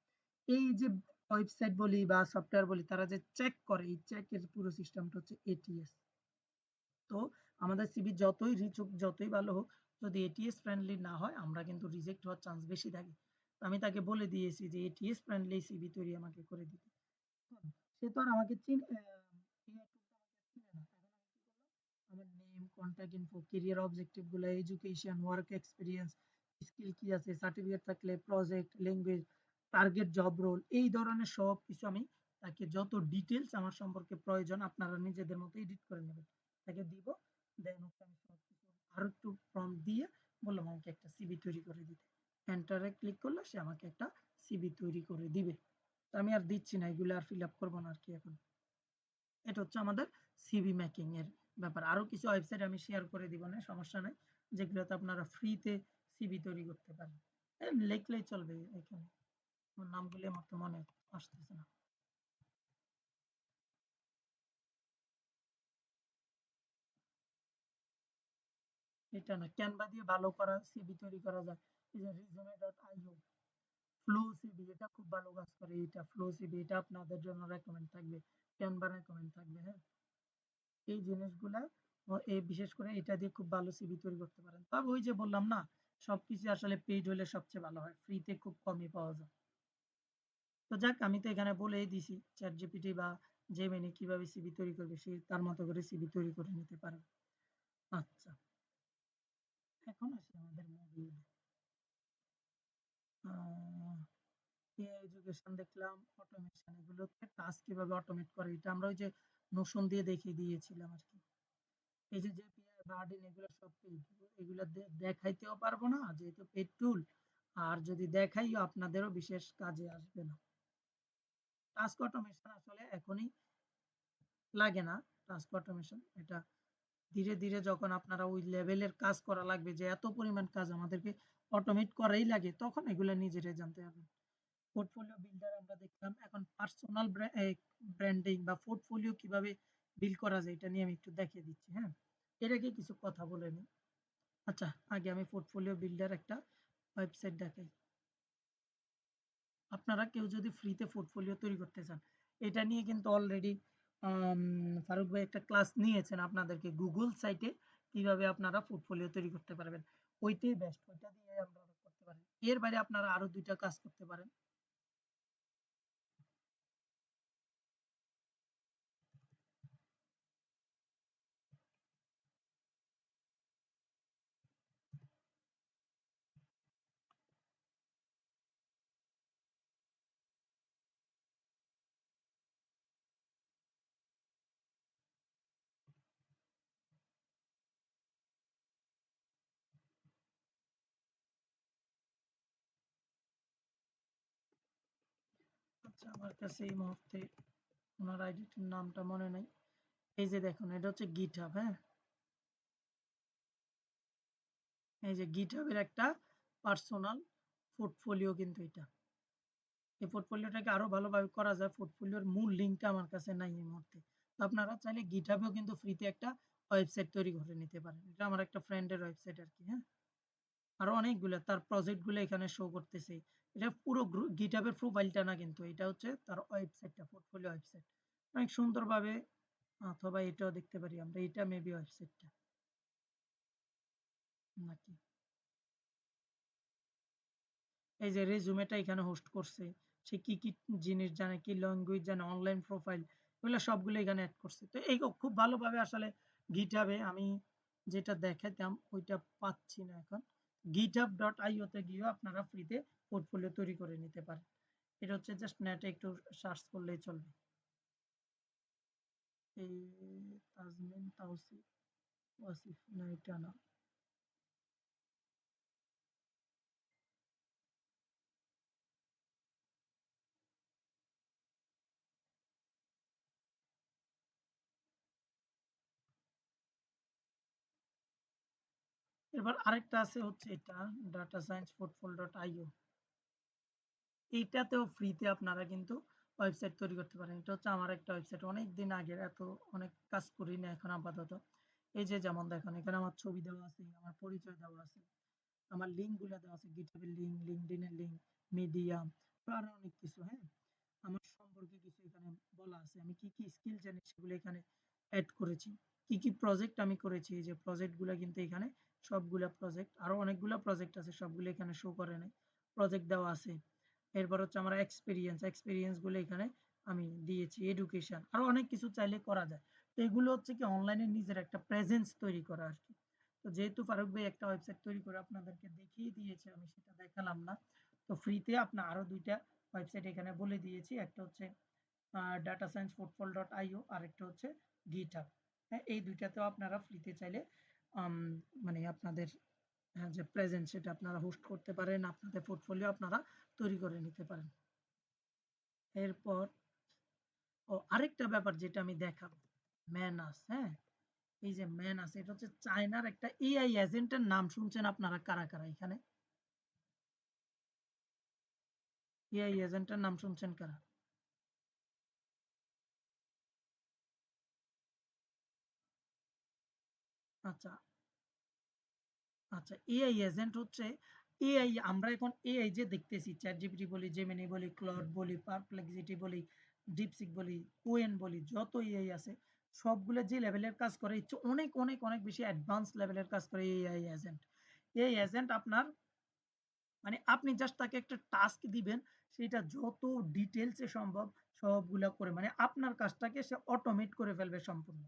এই যে ওয়েবসাইট বলি বা সফটওয়্যার বলি, তারা যে চেক করে, এই চেকের পুরো সিস্টেমটা হচ্ছে এটিএস। তো আমাদের সিভি যতই রিচ হোক, যতই ভালো হোক, যদি এটিএস ফ্রেন্ডলি না হয় আমরা কিন্তু রিজেক্ট হওয়ার চান্স বেশি থাকে। তো আমি তাকে বলে দিয়েছি যে এটিএস ফ্রেন্ডলি সিভি তৈরি আমাকে করে দিতে। হুম, সে তো আর আমাকে AI টুলটা আমাকে চিনে না। এখন আমি কি করলাম, আমার name, contact info, career objective গুলা, এডুকেশন, ওয়ার্ক এক্সপেরিয়েন্স, স্কিল কি আছে, সার্টিফিকেট থাকলে, project, language, target job role, এই ধরনের সবকিছু আমি তাকে যত ডিটেইলস আমার সম্পর্কে প্রয়োজন আপনারা নিজেদের মতো এডিট করে নেবেন। তাকে দিব। দেন হচ্ছে আমি সবকিছু আরো একটু প্রম্পট দিয়ে বললাম আমাকে একটা সিভি তৈরি করে দিতে। এন্টারে ক্লিক করলে সে আমাকে একটা সিভি তৈরি করে দিবে। তো আমি আর দিচ্ছি না, এগুলো আর ফিল আপ করবো না আরকি এখন। এটা হচ্ছে আমাদের সিভি মেকিং এর ব্যাপার। আরো কিছু ওয়েবসাইট আমি শেয়ার করে দিব, না সমস্যা নাই, যেগুলোতে আপনারা ফ্রিতে সিভি তৈরি করতে পারেন। লিখলেই চলবে এখানে। আমার নামগুলো আমার তো মনে আসতেছে না। এটা না, ক্যানভা দিয়ে ভালো করা সিভি তৈরি করা যায়। এই যে resume.io, ফ্লো সিভি, এটা খুব ভালো কাজ করে। এটা ফ্লো সিভি, এটা আপনাদের জন্য রেকমেন্ড থাকবে, ক্যানভা রেকমেন্ড থাকবে, হ্যাঁ? এই জিনিসগুলা বিশেষ করে এটা দিয়ে খুব ভালো সিভি তৈরি করতে পারেন। তবে ওই যে বললাম না, সবকিছু আসলে পেইড হলে সবচেয়ে ভালো হয়। ফ্রিতে খুব কমই পাওয়া যায়। তো যাক, আমি তো এখানে বলেই দিছি ChatGPT বা Gemini কিভাবে সিভি তৈরি করবে, সে তার মতো করে সিভি তৈরি করে নিতে পারবে। আচ্ছা, এখন আসি আমাদের মডিউলে। আ এআই এডুকেশন দেখলাম, অটোমেশন, এগুলোতে টাস্ক কিভাবে অটোমেট করে এটা আমরা ওই যে নোশন দিয়ে দেখিয়ে দিয়েছিলাম আরকি। এই যে জেপিআই, ভার্ডিন এগুলো সব পেইড। এগুলা দেখাইতেও পারবো না যেহেতু পেইড টুল। আর যদি দেখাইও আপনাদেরও বিশেষ কাজে আসবে না। টাস্ক অটোমেশন আসলে এখনই লাগে না। টাস্ক অটোমেশন এটা ধীরে, ধীরে যখন আপনারা ওই লেভেলের কাজ করা লাগবে যে এত পরিমাণ কাজ আমাদেরকে অটোমেট করাই লাগে, তখন এগুলা নিজেরাই জানতে পারবেন। পোর্টফোলিও বিল্ডার আমরা দেখলাম। এখন পার্সোনাল ব্র্যান্ডিং বা পোর্টফোলিও কিভাবে বিল্ড করা যায় এটা নিয়ে আমি একটু দেখিয়ে দিচ্ছি, হ্যাঁ? এর আগে কিছু কথা বলে নিই। আচ্ছা, আগে আমি পোর্টফোলিও বিল্ডার একটা ওয়েবসাইট দেখাই। আপনারা কেউ যদি ফ্রিতে পোর্টফোলিও তৈরি করতে চান, এটা নিয়ে কিন্তু অলরেডি ফারুক ভাই একটা ক্লাস নিয়েছেন আপনাদেরকে গুগল সাইটে কিভাবে আপনারা পোর্টফোলিও তৈরি করতে পারবেন। ওইটাই বেস্ট, ওইটা দিয়ে আপনারা করতে পারেন। এর বাইরে আপনারা আরো ২ টা কাজ করতে পারেন। আচ্ছা, আমার কাছে এই মুহূর্তে উনার আইডিটির নামটা মনে নাই। এই যে দেখুন, এটা হচ্ছে GitHub, হ্যাঁ? এই যে GitHub এর একটা পার্সোনাল পোর্টফোলিও কিন্তু এটা। এই পোর্টফোলিওটাকে আরো ভালোভাবে করা যায়। পোর্টফোলিওর মূল লিঙ্কটা আমার কাছে নাই এই মুহূর্তে। তো আপনারা চাইলে GitHub এও কিন্তু ফ্রিতে একটা ওয়েবসাইট তৈরি করে নিতে পারেন। এটা আমার একটা ফ্রেন্ডের ওয়েবসাইট আরকি, হ্যাঁ? আরো অনেকগুলা তার প্রজেক্ট গুলো এখানে শো করতেছে। এটা পুরো GitHub এর প্রোফাইলটা না কিন্তু, এটা হচ্ছে তার ওয়েবসাইটটা, পোর্টফোলিও ওয়েবসাইট। অনেক সুন্দরভাবে, অথবা এটাও দেখতে পারি আমরা। এটা মেবি ওয়েবসাইটটা নাকি? এই যে রেজুমেটা এখানে হোস্ট করছে। সে কি, কি জিনিস জানে, কি ল্যাঙ্গুয়েজ জানে, অনলাইন প্রোফাইল, এগুলো সবগুলো এখানে এড করছে। তো এই খুব ভালোভাবে আসলে GitHub এ আমি যেটা দেখাইতাম ওইটা পাচ্ছি না এখন। github.io তে গিয়েও আপনারা ফ্রিতে পোর্টফোলিও তৈরি করে নিতে পারেন। এটা হচ্ছে জাস্ট নেটে একটু সার্চ করলেই চলবে। এই তাজমিন তাওসিফ ওয়াসিফ, না এটা না। এবার আরেকটা আছে হচ্ছে এটা ডাটা সায়েন্স পোর্টফোল.io। এইটাতেও ফ্রিতে আপনারা কিন্তু ওয়েবসাইট তৈরি করতে পারেন। এটা হচ্ছে আমার একটা ওয়েবসাইট অনেকদিন আগের, অনেক কাজ করি না এখন আপাতত। এই যে যেমন দেখুন, এখানে আমার ছবি দেওয়া আছে, আমার পরিচয় দেওয়া আছে, আমার লিঙ্ক গুলা দেওয়া আছে, GitHub এর লিঙ্ক, LinkedIn এর লিঙ্ক, মিডিয়াম, আরো অনেক কিছু, হ্যাঁ? আমার সম্পর্কে কিছু এখানে বলা আছে। আমি কি, কি স্কিল জানি সেগুলো এখানে এড করেছি। কি, কি প্রজেক্ট আমি করেছি, এই যে প্রজেক্ট গুলা কিন্তু এখানে সবগুলা প্রজেক্ট, আরো অনেকগুলা প্রজেক্ট আছে, সবগুলো এখানে শো করে নাই। প্রজেক্ট দেওয়া আছে। এরপর হচ্ছে আমার এক্সপেরিয়েন্স গুলো এখানে আমি দিয়েছি। এডুকেশন, আরো অনেক কিছু চাইলে করা যায়। তো এগুলো হচ্ছে কি অনলাইনে নিজের একটা প্রেজেন্স তৈরি করা আরকি। তো যেহেতু ফারুক ভাই একটা ওয়েবসাইট তৈরি করে আপনাদেরকে দেখিয়ে দিয়েছে, আমি সেটা দেখালাম না। তো ফ্রিতে আপনার আরো ২ টা ওয়েবসাইট এখানে বলে দিয়েছি। একটা হচ্ছে ডাটা সায়েন্স পোর্টফোল.io, আরেকটা হচ্ছে GitHub। হ্যাঁ, এই ২ টাতেও আপনারা ফ্রিতে চাইলে আম মানে আপনাদের, হ্যাঁ, যে প্রেজেন্স সেটা আপনারা হোস্ট করতে পারেন। আপনাদের পোর্টফোলিও আপনারা তৈরি করে নিতে পারেন। এরপর আরেকটা ব্যাপার যেটা আমি দেখাবো, ম্যানাস, হ্যাঁ? এই যে ম্যানাস, এটা হচ্ছে চায়নার একটা এআই এজেন্টের নাম শুনছেন আপনারা কারা, কারা এখানে? এআই এজেন্টের নাম শুনছেন কারা? আচ্ছা, আচ্ছা, এআই এজেন্ট হচ্ছে এআই। আমরা এখন এআই যে দেখতেছি, ChatGPT বলি, Gemini বলি, Claude বলি, Perplexity বলি, DeepSeek বলি, Owen বলি, যত এআই আছে সবগুলো যে লেভেলের কাজ করে এর চেয়ে অনেক, অনেক, অনেক বেশি অ্যাডভান্স লেভেলের কাজ করে এআই এজেন্ট। এই এজেন্ট আপনার মানে আপনি জাস্ট তাকে একটা টাস্ক দিবেন, সেটা যত ডিটেইলস এ সম্ভব সবগুলা করে মানে আপনার কাজটাকে সে অটোমেট করে ফেলবে সম্পূর্ণ।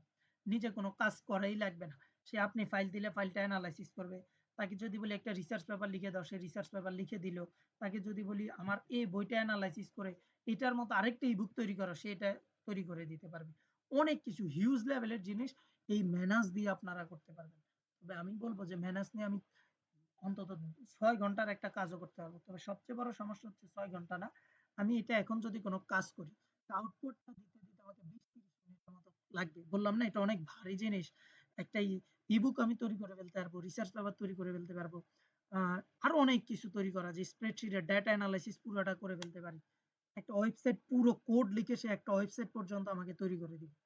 নিজে কোনো কাজ করাই লাগবে না। সে আপনি ফাইল দিলে ফাইলটা এনালাইসিস করবে। তাকে যদি বলি একটা রিসার্চ পেপার লিখে দাও, সে রিসার্চ পেপার লিখে দিল। তাকে যদি বলি আমার এই বইটা এনালাইসিস করে এটার মতো আরেকটা ইবুক তৈরি করো, সে এটা তৈরি করে দিতে পারবে। অনেক কিছু হিউজ লেভেলের জিনিস এই ম্যানাস দিয়ে আপনারা করতে পারবেন। তবে আমি বলব যে ম্যানাস নিয়ে আমি অন্তত ৬ ঘন্টার একটা কাজও করতে পারবো। তবে সবচেয়ে বড় সমস্যা হচ্ছে ৬ ঘন্টা না। আমি এটা এখন যদি কোন কাজ করি, আউটপুটটা দিতে আমাকে ২০-৩০ মিনিটের মতো লাগবে। বললাম না এটা অনেক ভারী জিনিস। একটা ইবুক আমি তৈরি করে ফেলতে পারবো, রিসার্চ পেপার তৈরি করে ফেলতে পারবো। আ আরো অনেক কিছু তৈরি করা যায়। স্প্রেডশিটের ডেটা এনালাইসিস পুরাটা করে ফেলতে পারি। একটা ওয়েবসাইট পুরো কোড লিখে সে একটা ওয়েবসাইট পর্যন্ত আমাকে তৈরি করে দিবে।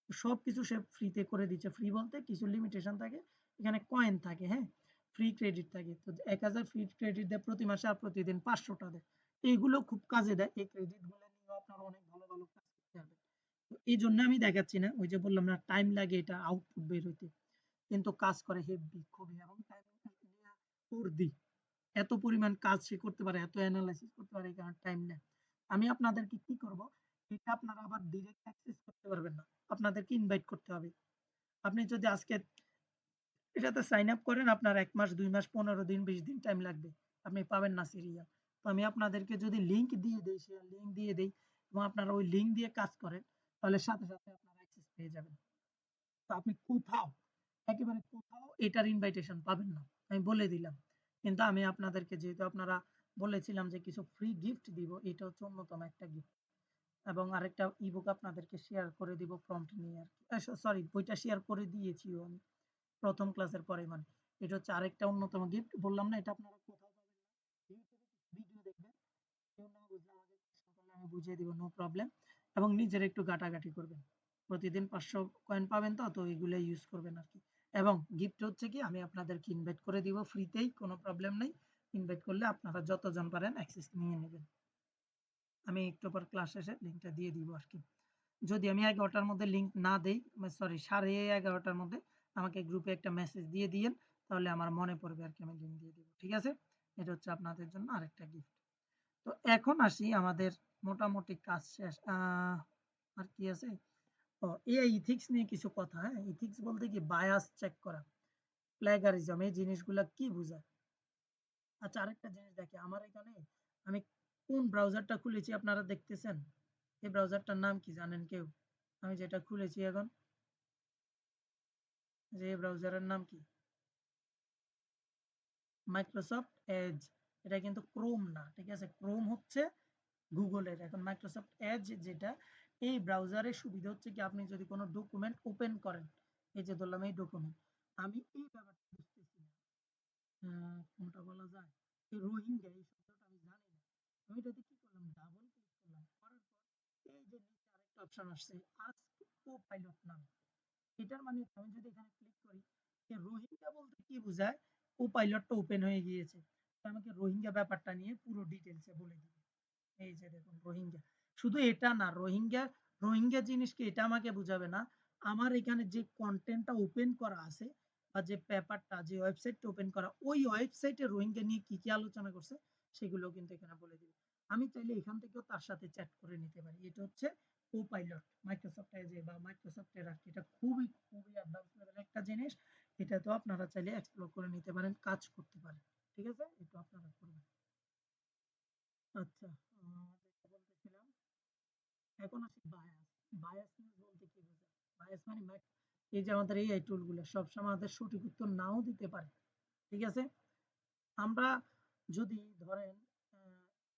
সবকিছু সে ফ্রিতে করে দিচ্ছে। ফ্রি বলতে কিছু লিমিটেশন থাকে। এখানে কয়েন থাকে, হ্যাঁ? ফ্রি ক্রেডিট থাকে। তো ১,০০০ ফ্রি ক্রেডিট দেয় প্রতি মাসে আর প্রতিদিন ৫০০ টা দেয়। এইগুলো খুব কাজে দেয়। এই ক্রেডিট গুলো নিয়েও আপনারা অনেক ভালো, ভালো কাজ করতে পারবেন। তো এইজন্য আমি দেখাচ্ছি না। ওই যে বললাম না টাইম লাগে এটা আউটপুট বের হইতে। কিন্তু কাজ করে হেব্বি খুবই এবং টাইম নিয়ে ফোর্দি। এত পরিমাণ কাজ সে করতে পারে, এত এনালাইসিস করতে পারে এই কারণে টাইম নেয়। আমি আপনাদেরকে কি করব, এটা আপনারা আবার ডিরেক্ট অ্যাক্সেস করতে পারবেন না। আপনাদেরকে ইনভাইট করতে হবে। আপনি যদি আজকে এটাতে সাইন আপ করেন আপনার ১ মাস, ২ মাস, ১৫ দিন, ২০ দিন টাইম লাগবে। আপনি পাবেন না সিরিয়াল। তো আমি আপনাদেরকে যদি লিংক দিয়ে দেই, শেয়ার লিংক দিয়ে দেই এবং আপনারা ওই লিংক দিয়ে কাজ করেন, তাহলে সাথে, সাথে আপনারা অ্যাক্সেস পেয়ে যাবেন। তো আপনি কোথাও, একেবারে কোথাও এটার ইনভাইটেশন পাবেন না। আমি বলে দিলাম। কিন্তু আমি আপনাদেরকে যেহেতু আপনারা বলেছিলাম যে কিছু ফ্রি গিফট দিব, এটা হচ্ছে অন্যতম একটা গিফট। এবং আরেকটা ইবুক আপনাদেরকে শেয়ার করে দিব প্রম্পট নিয়ে আরকি। সরি বইটা শেয়ার করে দিয়েছিও আমি ১ম ক্লাসের পরে মানে। এটা হচ্ছে আরেকটা অন্যতম গিফট। বললাম না এটা আপনারা কোথাও পাবেন না। YouTube এ কিছু ভিডিও দেখবেন। কেউ না বুঝলে আমাকে কোয়েশ্চেন করলে আমি বুঝিয়ে দিব নো প্রবলেম। এবং নিজের একটু ঘাটাঘাটি করবেন। প্রতিদিন ৫০০ কয়েন পাবেন তো, তো এগুলো ইউজ করবেন আরকি। এবং গিফট হচ্ছে কি আমি আপনাদেরকে ইনভাইট করে দিব ফ্রিতেই কোনো প্রবলেম নাই। ইনভাইট করলে আপনারা যতজন পারেন অ্যাক্সেস নিয়ে নিবেন। আমি একটু পর ক্লাস শেষে লিঙ্কটা দিয়ে দিব আরকি। যদি আমি ১১টার মধ্যে লিঙ্ক না দেই, সরি ১১:৩০ মধ্যে আমাকে গ্রুপে একটা মেসেজ দিয়ে দিয়েন। তাহলে আমার মনে পড়বে আরকি আমি লিঙ্ক দিয়ে দিব। ঠিক আছে? এটা হচ্ছে আপনাদের জন্য আরেকটা গিফট। তো এখন আসি আমাদের মোটামুটি কাজ শেষ। আর কি আছে? ও এআই ইথিক্স নিয়ে কিছু কথা, হ্যাঁ? ইথিক্স বলতে কি বায়াস চেক করা, প্লেগারিজম এই জিনিসগুলা কি বুঝায়? আচ্ছা আরেকটা জিনিস দেখি আমার এখানে আমি কোন ব্রাউজারটা খুলেছি আপনারা দেখতেছেন? এই ব্রাউজারটার নাম কি জানেন কেউ? আমি যেটা খুলেছি এখন যে ব্রাউজারের নাম কি? Microsoft Edge. এটা কিন্তু ক্রোম না। ঠিক আছে? ক্রোম হচ্ছে গুগলের। এখন মাইক্রোসফট এজ যেটা এই ব্রাউজারের সুবিধা হচ্ছে কি আপনি যদি কোনো ডকুমেন্ট ওপেন করেন, এই যে ধরলাম এই ডকুমেন্ট। আমি এই ব্যাপারটা বুঝতেছি না। কোনটা বলা যায়? এই রোহিঙ্গা এই শব্দটা আমি জানি না। আমি এটাতে কি করলাম? ডাবল ক্লিক করলাম। করার পর এই যে নিচে আরেকটা অপশন আসছে আস্ক কোপাইলট নামে। এটার মানে হচ্ছে আমি যদি এখানে ক্লিক করি যে রোহিঙ্গা বলতে কি বোঝায়? কোপাইলটটা ওপেন হয়ে গিয়েছে। তো আমাকে রোহিঙ্গা ব্যাপারটা নিয়ে পুরো ডিটেইলস এ বলে দিবে। এই যে দেখুন রোহিঙ্গা। শুধু এটা না রোহিঙ্গা জিনিস কি এটা আমাকে বুঝাবে না। আমার এখানে যে কনটেন্টটা ওপেন করা আছে বা যে পেপারটা যে ওয়েবসাইটটা ওপেন করা ওই ওয়েবসাইটে রোহিঙ্গা নিয়ে কি, কি আলোচনা করছে সেগুলোও কিন্তু এখানে বলে দিবে। আমি চাইলে এখান থেকেও তার সাথে চ্যাট করে নিতে পারি। এটা হচ্ছে Copilot মাইক্রোসফট এজে বা মাইক্রোসফট এর আরকি। এটা খুবই, খুবই অ্যাডভান্স লেভেলের একটা জিনিস। এটাতেও আপনারা চাইলে এক্সপ্লোর করে নিতে পারেন, কাজ করতে পারেন। ঠিক আছে? এটা আপনারা করবেন। আচ্ছা, যেটা বলতেছিলাম, এখন আসি বায়াস। বায়াস নিউজ বলতে কি বোঝায়? বায়াস মানে এই যে আমাদের এআই টুল গুলো সবসময় আমাদের সঠিক উত্তর নাও দিতে পারে। ঠিক আছে? আমরা যদি ধরেন আ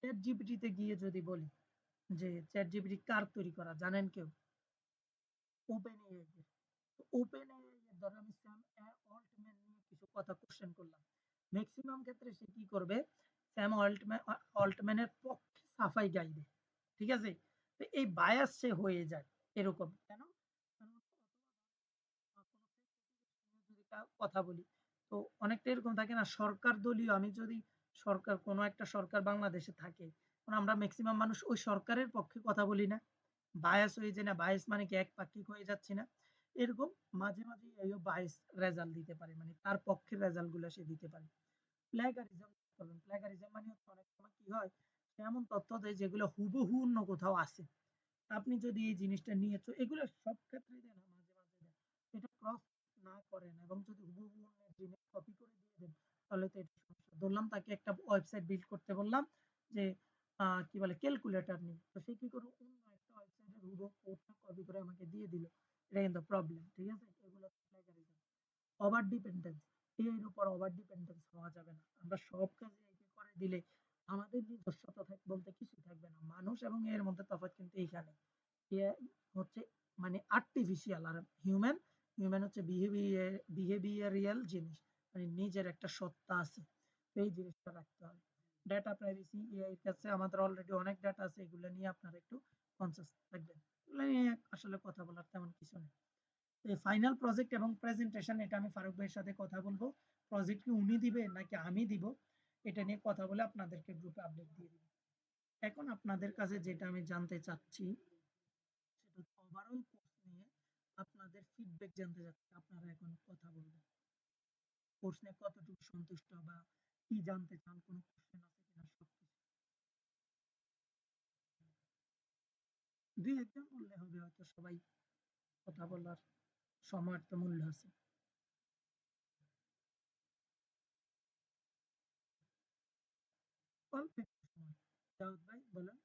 ChatGPT তে গিয়ে যদি বলি যে ChatGPT কার তৈরি করা জানেন কেউ? OpenAI এর। তো OpenAI এর ধরেন আমি স্যাম অল্টম্যান নিয়ে কিছু কথা কোয়েশ্চেন করলাম। মেক্সিমাম ক্ষেত্রে সে কি করবে? স্যাম অল্টম্যানের পক্ষে সাফাই গাইবে। ঠিক আছে? তো এই বায়াস সে হয়ে যায়। এরকম। কেন? কারণ অথবা কোনো ফেসিলিটিস নিয়ে যদি কথা বলি, তো অনেকটা এরকম থাকে না সরকার দলীয় আমি যদি সরকার কোনো একটা সরকার বাংলাদেশে থাকে, কারণ আমরা মেক্সিমাম মানুষ ওই সরকারের পক্ষে কথা বলি না? বায়াস হয়ে যায় না? বায়াস মানে কি একপাক্ষিক হয়ে যাচ্ছি না? এরকম মাঝে, মাঝে এও বায়াস রেজাল্ট দিতে পারে। মানে তার পক্ষের রেজাল্ট গুলা সে দিতে পারে। প্লেগারিজম করবেন। প্লেগারিজম মানে হচ্ছে অনেক সময় কি হয়? সে এমন তথ্য দেয় যেগুলো হুবহু অন্য কোথাও আছে। আপনি যদি এই জিনিসটা নিয়ে এগুলো সব ক্ষেত্রেই দেয় না, মাঝে, মাঝে দেয়। এটা ক্রস না করেন এবং যদি হুবহু অন্যের জিনিস কপি করে দিয়ে দেন, তাহলে তো এটা সমস্যা। ধরলাম তাকে একটা ওয়েবসাইট বিল্ড করতে বললাম যে কি বলে ক্যালকুলেটর নিয়ে। তো সে কি করবে? অন্য একটা ওয়েবসাইটের হুবহু কোডটা কপি করে আমাকে দিয়ে দিল। এটা কিন্তু প্রবলেম। ঠিক আছে? এগুলো প্লেগারিজম। ওভার ডিপেন্ডেন্স, এর উপর ওভার ডিপেন্ডেন্স হওয়া যাবে না। আমরা সব কাজে একে করে দিলে আমাদের নিজস্বতা বলতে কিছু থাকবে না। মানুষ এবং এর মধ্যে তফাৎ কিন্তু এইখানে। এ হচ্ছে মানে আর্টিফিশিয়াল আর হিউম্যান, হিউম্যান হচ্ছে বিহেভিয়ারিয়াল জিনিস। মানে নিজের একটা সত্তা আছে। তো এই জিনিসটা রাখতে হবে। ডেটা প্রাইভেসি, এআই এর কাছে আমাদের অলরেডি অনেক ডেটা আছে। এগুলো নিয়ে আপনারা একটু কনসিয়াস থাকবেন। এগুলো নিয়ে আসলে কথা বলার তেমন কিছু নেই। ফাইনাল প্রজেক্ট এবং প্রেজেন্টেশন এটা আমি ফারুক ভাইয়ের সাথে কথা বলবো। প্রজেক্ট কি উনি দিবে নাকি আমি দিব? এটা নিয়ে কথা বলে আপনাদেরকে গ্রুপে আপডেট দিয়ে দিব। এখন আপনাদের কাছে যেটা আমি জানতে চাচ্ছি সেটা হচ্ছে ওভারঅল কোর্স নিয়ে আপনাদের ফিডব্যাক জানতে চাচ্ছি। আপনারা এখন কথা বলবেন। কোর্স নিয়ে কতটুকু সন্তুষ্ট বা কি জানতে চান, কোনো কোশ্চেন আছে কিনা সবকিছু। ২-১ জন বললে হবে, হয়তো সবাই কথা বলার সময়ের তো মূল্য আছে। অল্প একটু সময়। দাউদ ভাই বলেন।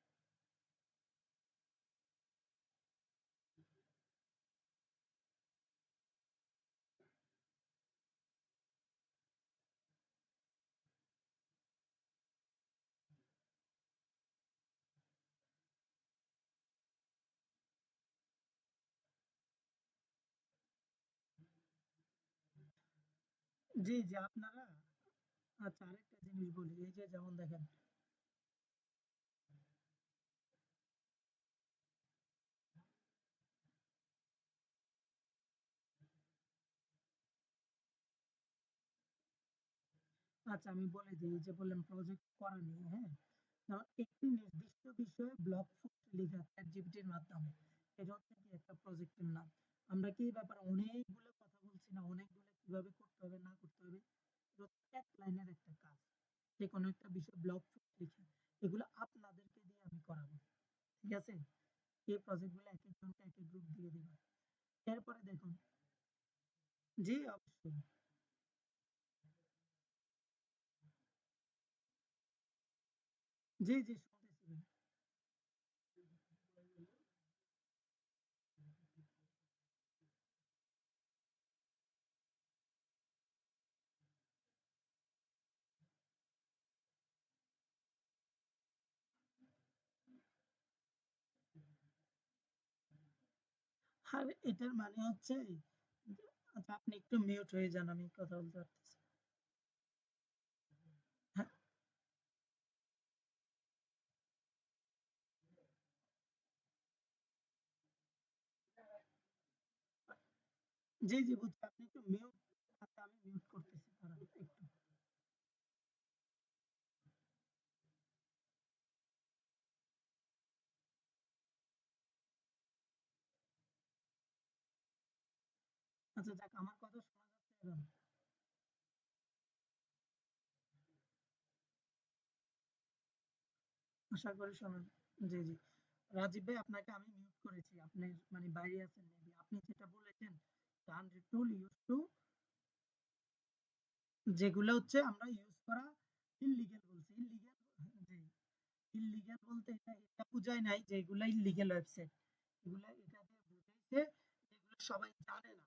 জি, জি আপনারা আচ্ছা আরেকটা জিনিস বলি। এই যে যেমন দেখেন, আচ্ছা আমি বলে দিই, এই যে বললাম প্রজেক্ট করা নিয়ে, হ্যাঁ? যেমন একটি নির্দিষ্ট বিষয়ে ব্লগ পোস্ট লেখা চ্যাটজিপিটির মাধ্যমে। এটা হচ্ছে কি একটা প্রজেক্টের নাম। আমরা কি এই ব্যাপারে অনেকগুলো কথা বলছি না? অনেকগুলো কিভাবে করতে হবে না করতে হবে। এটা হচ্ছে এক লাইনের একটা কাজ। যেকোনো একটা বিষয়ে ব্লগ পোস্ট লিখে এগুলো আপনাদেরকে দিয়ে আমি করাবো। ঠিক আছে? এই প্রজেক্ট গুলো এক একজনকে এক এক গ্রুপ দিয়ে দিবা। এরপরে দেখুন, জি অবশ্যই। জি, জি শুনতেছি ভাই। আর এটার মানে হচ্ছে, আচ্ছা আপনি একটু মিউট হয়ে যান, আমি কথা বলতে পারতেছি। হ্যাঁ, জি, জি বুঝছি। আপনি একটু মিউট, আচ্ছা আমি মিউট করতেছি দাঁড়ান একটু। আচ্ছা যাক, আমার কথা শোনা যাচ্ছে এখন? আশা করি শোনেন। জি, জি। রাজীব ভাই আপনাকে আমি মিউট করেছি। আপনি মানে বাইরে আছেন মেবি। আপনি যেটা বলেছেন 100 টুল ইউজ টু, যেগুলো হচ্ছে আমরা ইউজ করা ইল্লিগ্যাল বলছি। ইল্লিগ্যাল, জি। ইল্লিগ্যাল বলতে এটা বুঝায় নাই যে এগুলা ইল্লিগ্যাল ওয়েবসাইট। এগুলা এটা দিয়ে বুঝাইছে এগুলো সবাই জানে না।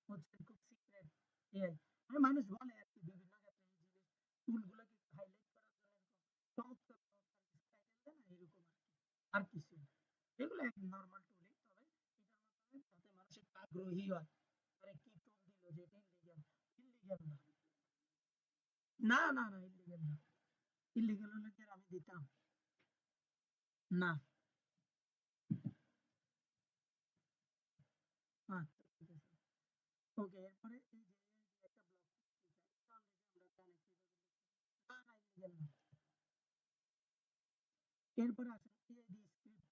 হচ্ছে খুব সিক্রেট এআই। মানে মানুষ বলে আরকি বিভিন্ন ক্ষেত্রে এই জিনিস টুলগুলোকে হাইলাইট করার জন্য এরকম চমৎকার, চমৎকার কিছু টাইটেল দেয় না? এরকম আরকি। আর কিছু না। এগুলো এক নরমাল টুলই। তবে এটার মাধ্যমে যাতে মানুষ একটু আগ্রহী হয়। আরে কি টুল দিল যে এটা ইল্লিগ্যাল। ইল্লিগ্যাল না। না, না, না ইল্লিগ্যাল না। ইল্লিগ্যাল হলে কি আর আমি দিতাম? না। আচ্ছা ঠিক আছে। ওকে, এরপরে এই যে এই যে একটা ব্লগ পোস্ট লিখা, এটা অলরেডি আমরা জানি কিভাবে লিখতে হয়। না, না ইল্লিগ্যাল না। এরপরে আসেন এআই দিয়ে স্ক্রিপ্ট।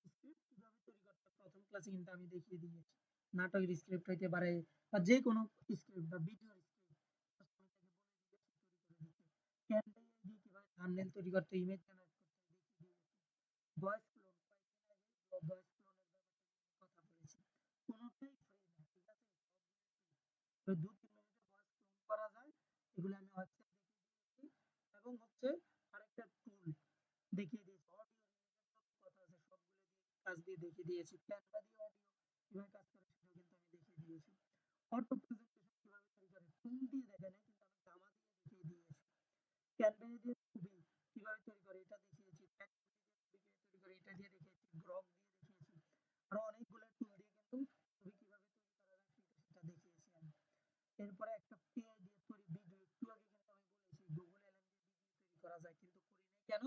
স্ক্রিপ্ট কিভাবে তৈরি করতে হয় প্রথম ক্লাসে কিন্তু আমি দেখিয়ে দিয়েছি। নাটকের স্ক্রিপ্ট হইতে পারে বা যে কোনো স্ক্রিপ্ট বা ভিডিওর স্ক্রিপ্ট আমি তাকে বলে দিলে সে তৈরি করে দিচ্ছে। ক্যানভা দিয়ে কিভাবে থাম্বনেল তৈরি করতে, ইমেজ জেনারেট করতে দেখিয়ে দিয়েছি। ভয়েস ক্লোন কয়েকদিন আগে ভয়েস ক্লোনের ব্যাপারটা নিয়ে কথা বলেছি। কোনোটাই ফ্রি না, ঠিক আছে? সবগুলোই ফ্রি। তো ২-৩ মিনিটে ভয়েস ক্লোন করা যায়। এগুলো আমি ওয়েবসাইট দেখিয়ে দিয়েছি এবং হচ্ছে আরেকটা টুল দেখিয়ে দিয়েছি। অডিও রিলেটেড যত কথা আছে সবগুলো দিয়ে কাজ দিয়ে দেখিয়ে দিয়েছি। ক্যানভা দিয়ে অডিও কিভাবে কাজ করে সেটাও কিন্তু আমি দেখিয়ে দিয়েছি। অটো প্রেজেন্টেশন কিভাবে তৈরি করে টুল দিয়ে দেখে নাই, কিন্তু আমি গামা দিয়ে দেখিয়ে দিয়েছি। ক্যানভা দিয়ে ছবি কিভাবে তৈরি করে এটা দেখিয়েছি। চ্যাটজিপিটি দিয়ে ছবি কিভাবে তৈরি করে এটা দিয়ে দেখিয়েছি। গ্রক দিয়ে দেখিয়েছি। আরো অনেকগুলো টুল দিয়ে কিন্তু ছবি কিভাবে তৈরি করা যায় সেটা দেখিয়েছি আমি। এরপরে একটা এআই দিয়ে তৈরি ভিডিও, একটু আগে কিন্তু আমি বলেছি গুগল এলএম দিয়ে ভিডিও তৈরি করা যায়, কিন্তু করি নাই কেন?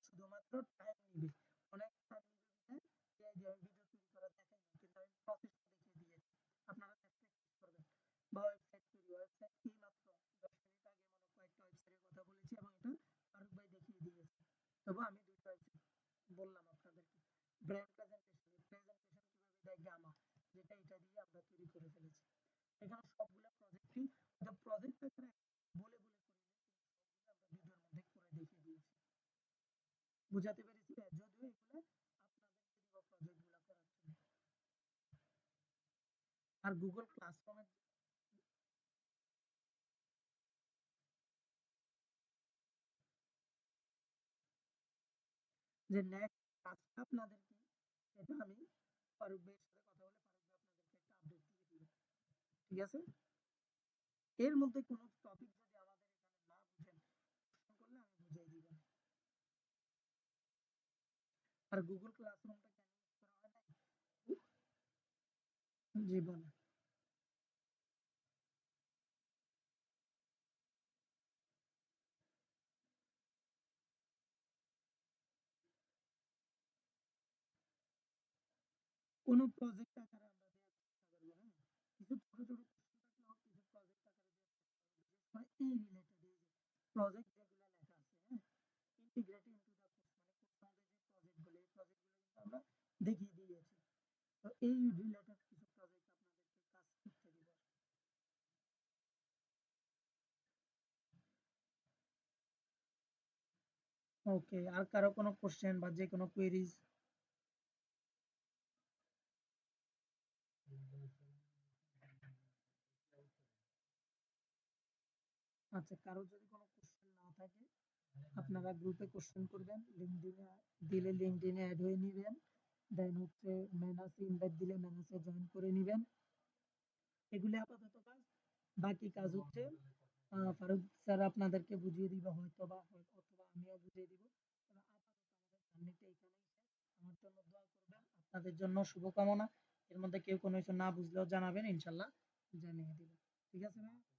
শুধুমাত্র টাইম নিবে, অনেক টাইম নিবে বিধায় এআই দিয়ে আমি ভিডিও তৈরি করা দেখাই নাই, কিন্তু আমি প্রসেসটা দেখিয়ে দিয়েছি। আপনারা প্র্যাকটিস করবেন। বা ওয়েবসাইট তৈরি, ওয়েবসাইট এই মাত্র 10 মিনিট আগে মনে কয়েকটা ওয়েবসাইটের কথা বলেছি এবং এটা ফারুক ভাই দেখিয়ে দিয়েছে। তবে আমি দুইটা ওয়েবসাইট বললাম আপনাদেরকে। ব্র্যান্ড প্রেজেন্টেশন, এই প্রেজেন্টেশন কিভাবে দেয় গামা, যেটা এটা দিয়ে আমরা তৈরি করে ফেলেছি। এখানে সবগুলা প্রজেক্টই প্রজেক্ট আকারে বলে বলে করি নাই, কিন্তু সবগুলো আমরা ভিডিওর মধ্যে করে দেখিয়ে দিয়েছি। বুঝাতে পেরেছি? যদিও এগুলা আপনাদেরকে দিব প্রজেক্ট গুলা করার জন্য। আর গুগল ক্লাসরুমের যে নেক্সট কাজটা আপনাদের কি, সেটা আমি ফারুক ভাইয়ের সাথে কথা বলে ফারুক ভাই আপনাদেরকে একটা আপডেট দিয়ে দিবে। ঠিক আছে? এর মধ্যে কোনো টপিক যদি আমাদের এখানে না বুঝেন, প্রশ্ন করলে আমি বুঝিয়ে দিব। আর গুগল ক্লাসরুমটা কেন ইউজ করা হয় নাই? জীবনে কোনো প্রজেক্ট আকারে আমরা দেওয়ার চেষ্টা করবো, হ্যাঁ? কিছু ছোট ছোট কোশ্চেন থাকলেও কিছু প্রজেক্ট আকারে দেওয়ার চেষ্টা করবো, বিশেষ করে এই রিলেটেড এই যে প্রজেক্ট যেগুলো লেখা আছে, হ্যাঁ, ইন্টিগ্রেটেড ইনটু দ্য কোর্স, মানে কোর্সের মধ্যে যে প্রজেক্ট গুলো, এই প্রজেক্ট গুলো কিন্তু আমরা দেখিয়ে দিয়েছি। তো এই রিলেটেড কিছু প্রজেক্ট আপনাদেরকে কাজ করতে দিব। ওকে, আর কারো কোনো কোশ্চেন বা যে কোনো কোয়েরিজ? আচ্ছা, কারো যদি কোনো কোশ্চেন না থাকে আপনারা গ্রুপে কোশ্চেন করবেন, লিঙ্কডইনে দিলে লিঙ্কডইনে অ্যাড হয়ে নিবেন। দেন হচ্ছে মেনাসে ইনভাইট দিলে মেনাসে জয়েন করে নিবেন। এগুলি আপাতত কাজ। বাকি কাজ হচ্ছে ফারুক স্যার আপনাদেরকে বুঝিয়ে দিবে, হয়তো বা অথবা আমিও বুঝিয়ে দিব। তবে আপাতত আমাদের জার্নিটা এখানেই শেষ। আমার জন্য দোয়া করবেন, আপনাদের জন্য শুভকামনা। এর মধ্যে কেউ কোনো কিছু না বুঝলেও জানাবেন, ইনশাল্লাহ জানিয়ে দিব। ঠিক আছে ভাইয়া?